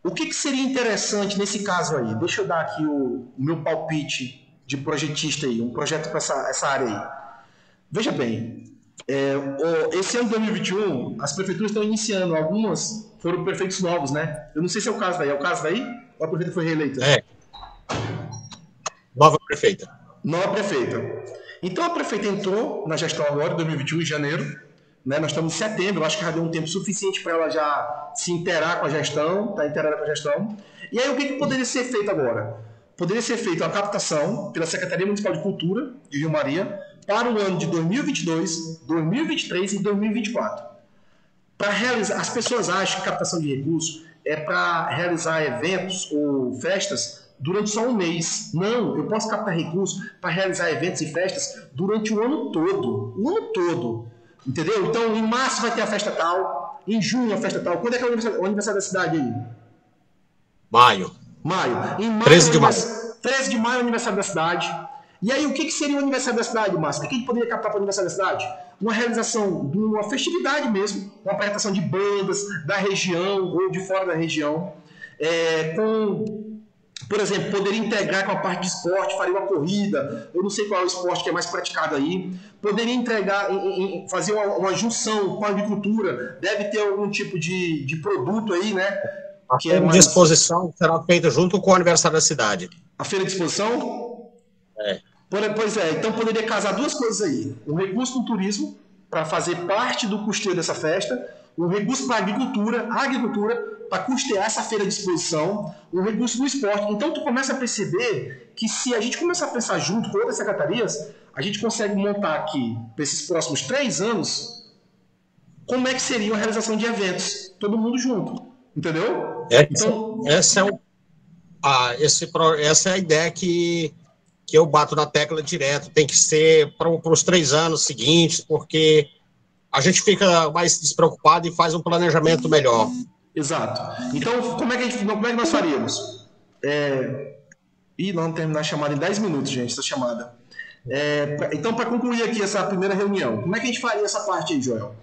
O que seria interessante nesse caso aí? Deixa eu dar aqui o meu palpite de projetista aí, um projeto para essa área aí. Veja bem, esse ano de 2021, as prefeituras estão iniciando, algumas foram prefeitos novos, né? Eu não sei se é o caso daí. É o caso daí? Ou a prefeita foi reeleita? Nova prefeita. Nova prefeita. Então, a prefeita entrou na gestão agora, em 2021, em janeiro. Né? Nós estamos em setembro, acho que já deu um tempo suficiente para ela já se inteirar com a gestão, tá inteirada com a gestão. E aí, o que poderia ser feito agora? Poderia ser feita a captação pela Secretaria Municipal de Cultura de Rio Maria para o ano de 2022, 2023 e 2024. Para realizar, as pessoas acham que captação de recursos é para realizar eventos ou festas durante só um mês. Não, eu posso captar recursos para realizar eventos e festas durante o ano todo. O ano todo. Entendeu? Então, em março vai ter a festa tal, em junho a festa tal. Quando é que é o aniversário da cidade aí? Maio. Em maio. 13 de maio. 13 de maio é o aniversário da cidade. E aí, o que seria o aniversário da cidade, Márcio? O que a gente poderia captar para o aniversário da cidade? Uma realização de uma festividade mesmo, uma apresentação de bandas da região ou de fora da região, por exemplo, poderia integrar com a parte de esporte, faria uma corrida, eu não sei qual é o esporte que é mais praticado aí, poderia fazer uma junção com a agricultura, deve ter algum tipo de produto aí, né? A feira de exposição será feita junto com o aniversário da cidade. A feira de exposição? É. Pois é, então poderia casar duas coisas aí, um recurso do turismo, para fazer parte do custeio dessa festa, um recurso para a agricultura, para custear essa feira de exposição, um recurso do esporte. Então, tu começa a perceber que se a gente começar a pensar junto com outras secretarias, a gente consegue montar aqui, para esses próximos 3 anos, como é que seria a realização de eventos, todo mundo junto, entendeu? Então, essa é a ideia que eu bato na tecla direto, tem que ser para os 3 anos seguintes, porque a gente fica mais despreocupado e faz um planejamento melhor. Exato. Então, como é que nós faríamos? Nós vamos terminar a chamada em 10 minutos, gente, essa chamada. Então, para concluir aqui essa primeira reunião, como é que a gente faria essa parte aí, Joel?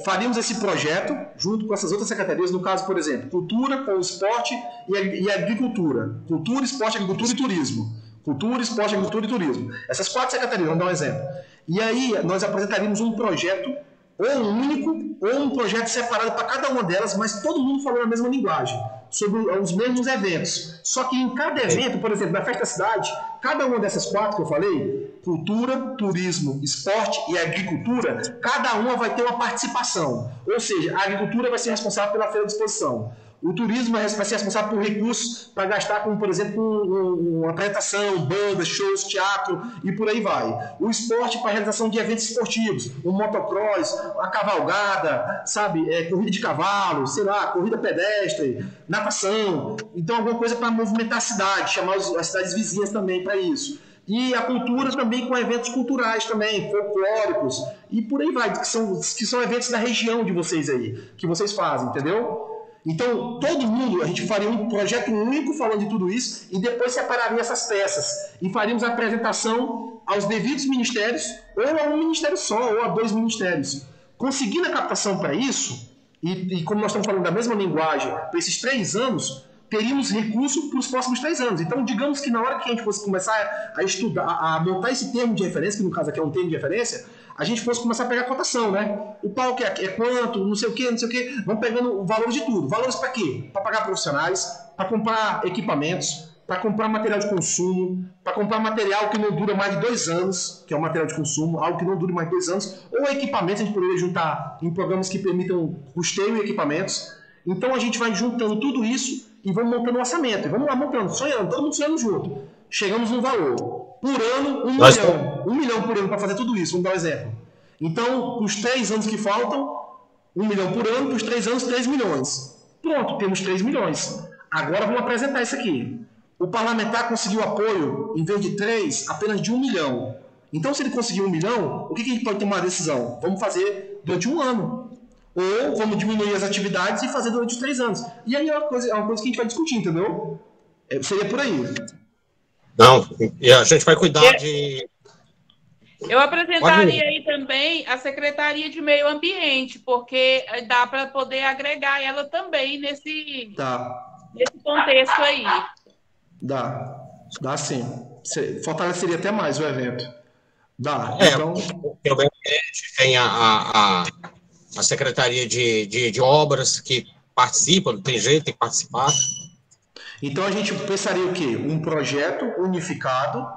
Faríamos esse projeto junto com essas outras secretarias, no caso, por exemplo, cultura com o esporte e agricultura. Cultura, esporte, agricultura e turismo. Cultura, esporte, agricultura e turismo. Essas 4 secretarias, vamos dar um exemplo. E aí, nós apresentaríamos um projeto ou único, ou um projeto separado para cada uma delas, mas todo mundo falando a mesma linguagem, sobre os mesmos eventos. Só que em cada evento, por exemplo, na Festa da Cidade, cada uma dessas 4 que eu falei, cultura, turismo, esporte e agricultura, cada uma vai ter uma participação. Ou seja, a agricultura vai ser responsável pela feira de exposição. O turismo vai ser responsável por recursos para gastar, como, por exemplo, uma apresentação, bandas, shows, teatro e por aí vai. O esporte para a realização de eventos esportivos, o motocross, a cavalgada, sabe, corrida de cavalo, sei lá, corrida pedestre, natação. Então, alguma coisa para movimentar a cidade, chamar as cidades vizinhas também para isso. E a cultura também com eventos culturais também, folclóricos, e por aí vai, que são eventos da região de vocês aí, que vocês fazem, entendeu? Então, todo mundo, a gente faria um projeto único falando de tudo isso e depois separaria essas peças e faríamos a apresentação aos devidos ministérios, ou a um ministério só, ou a 2 ministérios. Conseguindo a captação para isso, e como nós estamos falando da mesma linguagem, para esses 3 anos, teríamos recurso para os próximos 3 anos. Então, digamos que na hora que a gente fosse começar a estudar, a montar esse termo de referência, que no caso aqui é um termo de referência, a gente fosse começar a pegar a cotação, né? O palco é quanto, não sei o quê, vamos pegando o valor de tudo. Valores para quê? Para pagar profissionais, para comprar equipamentos, para comprar material de consumo, para comprar material que não dura mais de 2 anos, que é o material de consumo, algo que não dure mais de 2 anos, ou equipamentos, a gente poderia juntar em programas que permitam custeio e equipamentos. Então a gente vai juntando tudo isso e vamos montando um orçamento. E vamos lá montando, sonhando, todo mundo sonhando junto. Chegamos num valor. Por ano, 1 milhão. 1 milhão por ano para fazer tudo isso, vamos dar um exemplo. Então, os 3 anos que faltam, 1 milhão por ano, para os 3 anos, 3 milhões. Pronto, temos 3 milhões. Agora vamos apresentar isso aqui. O parlamentar conseguiu apoio, em vez de 3, apenas de 1 milhão. Então, se ele conseguir 1 milhão, o que a gente pode tomar a decisão? Vamos fazer durante 1 ano. Ou vamos diminuir as atividades e fazer durante os 3 anos. E aí é uma coisa que a gente vai discutir, entendeu? Seria por aí. Não, e a gente vai cuidar de... Eu apresentaria aí também a Secretaria de Meio Ambiente, porque dá para poder agregar ela também nesse contexto aí. Dá sim. Fortaleceria até mais o evento. Dá. Então... O meio ambiente tem a Secretaria de Obras que participa, não tem jeito, tem que participar. Então a gente pensaria o quê? Um projeto unificado,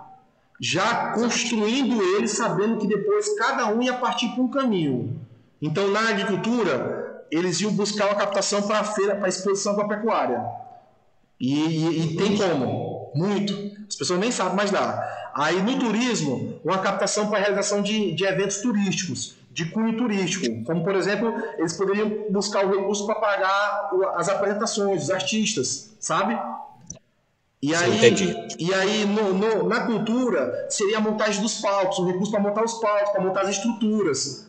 já construindo ele, sabendo que depois cada um ia partir para um caminho. Então na agricultura, eles iam buscar uma captação para a feira, para a exposição agropecuária. E tem como? Muito. As pessoas nem sabem, mas dá. Aí no turismo, uma captação para a realização de eventos turísticos, de cunho turístico. Como, por exemplo, eles poderiam buscar o recurso para pagar as apresentações, os artistas, sabe? E aí na cultura, seria a montagem dos palcos, o recurso para montar os palcos, para montar as estruturas,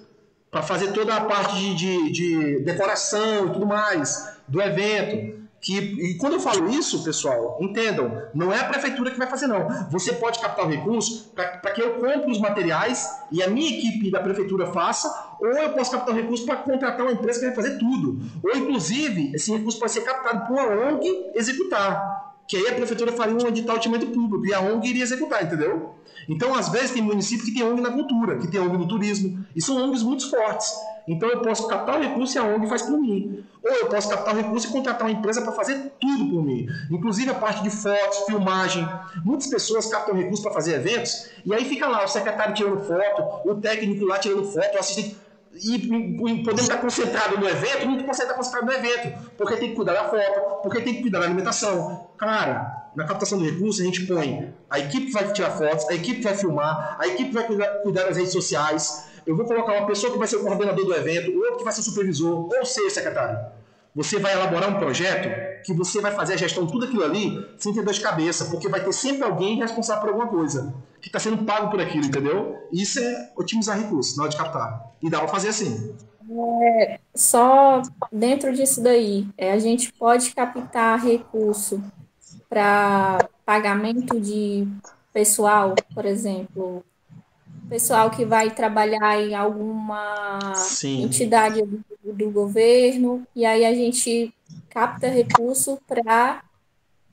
para fazer toda a parte de decoração e tudo mais do evento, E quando eu falo isso, pessoal, entendam, não é a prefeitura que vai fazer, não. Você pode captar o recurso para que eu compre os materiais e a minha equipe da prefeitura faça, ou eu posso captar o recurso para contratar uma empresa que vai fazer tudo. Ou, inclusive, esse recurso pode ser captado por uma ONG executar, que aí a prefeitura faria um edital de orçamento público e a ONG iria executar, entendeu? Então, às vezes, tem município que tem ONG na cultura, que tem ONG no turismo, e são ONGs muito fortes. Então, eu posso captar o recurso e a ONG faz por mim. Ou eu posso captar o recurso e contratar uma empresa para fazer tudo por mim. Inclusive a parte de fotos, filmagem. Muitas pessoas captam recurso para fazer eventos, e aí fica lá o secretário tirando foto, o técnico lá tirando foto, o assistente... E podemos estar concentrado no evento, não consegue estar concentrado no evento, porque tem que cuidar da foto, porque tem que cuidar da alimentação. Cara, na captação do recurso a gente põe a equipe que vai tirar fotos, a equipe que vai filmar, a equipe que vai cuidar das redes sociais. Eu vou colocar uma pessoa que vai ser o coordenador do evento, outro que vai ser o supervisor, ou seja, secretário. Você vai elaborar um projeto que você vai fazer a gestão de tudo aquilo ali sem ter dor de cabeça, porque vai ter sempre alguém responsável por alguma coisa, que está sendo pago por aquilo, entendeu? Isso é otimizar recursos na hora de captar. E dá para fazer assim. Só dentro disso daí, a gente pode captar recurso para pagamento de pessoal, por exemplo, pessoal que vai trabalhar em alguma entidade do governo, e aí a gente capta recurso para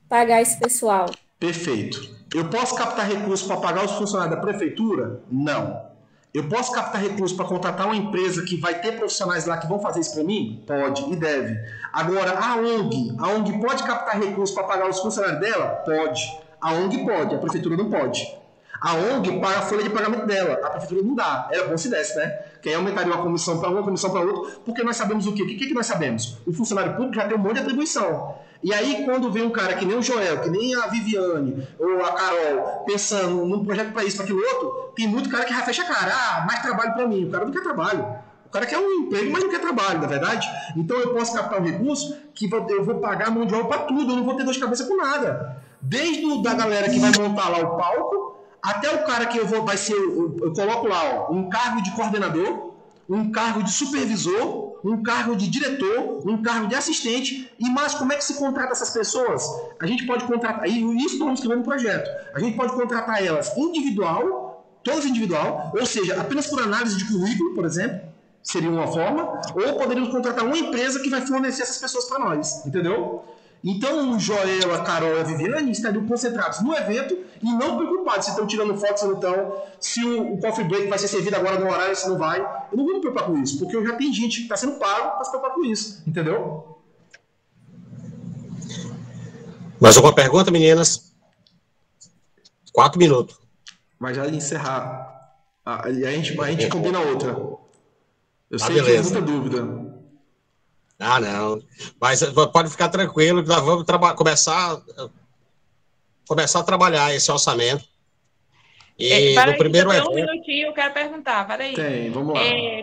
pagar esse pessoal. Perfeito. Eu posso captar recurso para pagar os funcionários da prefeitura? Não. Eu posso captar recurso para contratar uma empresa que vai ter profissionais lá que vão fazer isso para mim? Pode e deve. Agora, a ONG pode captar recurso para pagar os funcionários dela? Pode. A ONG pode, a prefeitura não pode. A ONG paga a folha de pagamento dela, a prefeitura não dá. Era bom se desse, né? Que aí aumentaria uma comissão para uma, comissão para outra, porque nós sabemos o quê? O que nós sabemos? O funcionário público já tem um monte de atribuição. E aí, quando vem um cara que nem o Joel, que nem a Viviane ou a Carol, pensando num projeto para isso, para aquilo outro, tem muito cara que já fecha a cara. Mais trabalho para mim. O cara não quer trabalho. O cara quer um emprego, mas não quer trabalho, na verdade. Então, eu posso captar um recurso que eu vou pagar a mão de obra para tudo. Eu não vou ter dor de cabeça com nada. Desde da galera que vai montar lá o palco, até o cara que eu coloco lá, ó, um cargo de coordenador, um cargo de supervisor, um cargo de diretor, um cargo de assistente. Mas como é que se contrata essas pessoas? A gente pode contratar, e isso estamos escrevendo no projeto, a gente pode contratar elas individual, todas individual, ou seja, apenas por análise de currículo, por exemplo, seria uma forma, ou poderíamos contratar uma empresa que vai fornecer essas pessoas para nós, entendeu? Então o Joel, a Carol e a Viviane estariam concentrados no evento e não preocupados se estão tirando fotos, se não estão, se o coffee break vai ser servido agora no horário, se não vai. Eu não vou me preocupar com isso, porque eu já tenho gente que está sendo pago para se preocupar com isso, entendeu? Mais alguma pergunta, meninas? 4 minutos. Mas já encerrar. E a gente combina outra. Eu sei beleza. que tem muita dúvida. Ah, não. Mas pode ficar tranquilo que nós vamos começar a trabalhar esse orçamento. E no primeiro evento... Um minutinho, eu quero perguntar, peraí. Tem, vamos lá.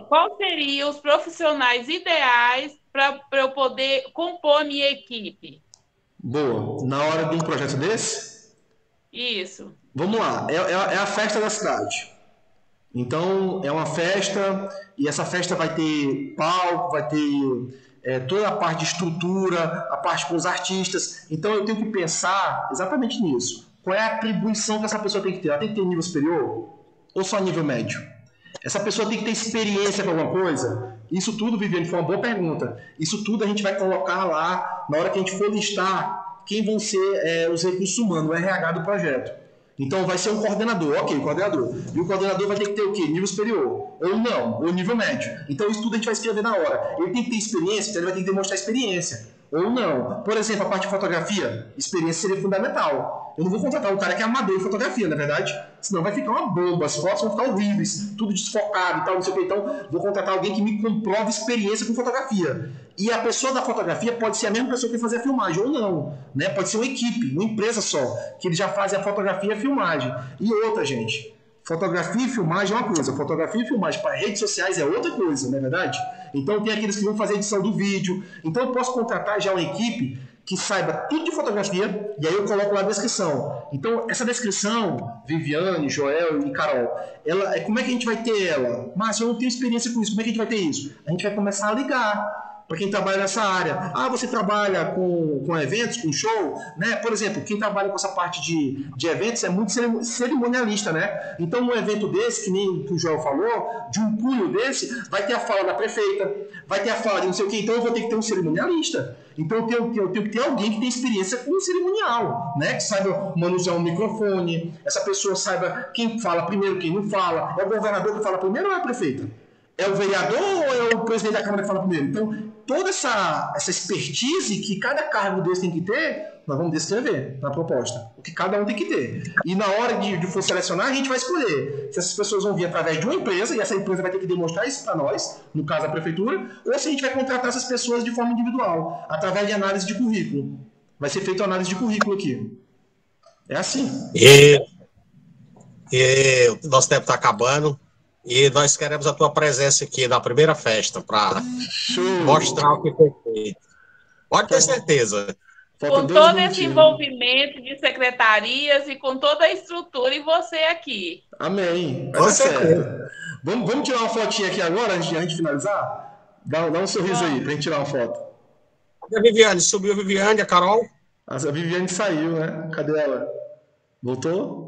Quais seriam os profissionais ideais para eu poder compor minha equipe? Boa. Na hora de um projeto desse? Isso. Vamos lá. É a festa da cidade. Então, é uma festa, e essa festa vai ter palco, vai ter toda a parte de estrutura, a parte com os artistas. Então, eu tenho que pensar exatamente nisso. Qual é a atribuição que essa pessoa tem que ter? Ela tem que ter nível superior ou só nível médio? Essa pessoa tem que ter experiência com alguma coisa? Isso tudo, Viviane, foi uma boa pergunta. Isso tudo a gente vai colocar lá na hora que a gente for listar quem vão ser os recursos humanos, o RH do projeto. Então vai ser um coordenador, ok, coordenador. E o coordenador vai ter que ter o quê? Nível superior. Ou não, ou nível médio. Então isso tudo a gente vai escrever na hora. Ele tem que ter experiência, então ele vai ter que demonstrar experiência. Ou não. Por exemplo, a parte de fotografia, experiência seria fundamental. Eu não vou contratar um cara que é amador em fotografia, na verdade. Senão vai ficar uma bomba, as fotos vão ficar horríveis, tudo desfocado e tal, não sei o que. Então vou contratar alguém que me comprove experiência com fotografia. E a pessoa da fotografia pode ser a mesma pessoa que fazer a filmagem, ou não, né? Pode ser uma equipe, uma empresa só, que eles já fazem a fotografia e a filmagem. E outra, gente, fotografia e filmagem é uma coisa, fotografia e filmagem para redes sociais é outra coisa, não é verdade? Então tem aqueles que vão fazer edição do vídeo. Então eu posso contratar já uma equipe que saiba tudo de fotografia, e aí eu coloco lá a descrição. Então, essa descrição, Viviane, Joel e Carol, como é que a gente vai ter ela? Márcio, eu não tenho experiência com isso, como é que a gente vai ter isso? A gente vai começar a ligar. para quem trabalha nessa área. Ah, você trabalha com eventos, com show, né? Por exemplo, quem trabalha com essa parte de eventos é muito cerimonialista, né? Então, um evento desse, que nem o Joel falou, de um cunho desse, vai ter a fala da prefeita, vai ter a fala de não sei o quê, então eu vou ter que ter um cerimonialista. Então, eu tenho que ter alguém que tem experiência com cerimonial, né? Que saiba manusear um microfone, essa pessoa saiba quem fala primeiro, quem não fala. É o governador que fala primeiro ou é a prefeita? É o vereador ou é o presidente da Câmara que fala primeiro? Então, toda essa expertise que cada cargo desse tem que ter, nós vamos descrever na proposta. O que cada um tem que ter. E na hora de for selecionar, a gente vai escolher se essas pessoas vão vir através de uma empresa, e essa empresa vai ter que demonstrar isso para nós, no caso a prefeitura, ou se a gente vai contratar essas pessoas de forma individual, através de análise de currículo. Vai ser feita a análise de currículo aqui. É assim. E o nosso tempo está acabando. E nós queremos a tua presença aqui na primeira festa para mostrar o que foi feito. Pode ter certeza. Com todo esse envolvimento de secretarias e com toda a estrutura e você aqui. Amém. Vai dar certo. Vamos tirar uma fotinha aqui agora, antes de a gente finalizar? Dá um sorriso aí, pra gente tirar uma foto. A Viviane, subiu a Viviane, a Carol? A Viviane saiu, né? Cadê ela? Voltou?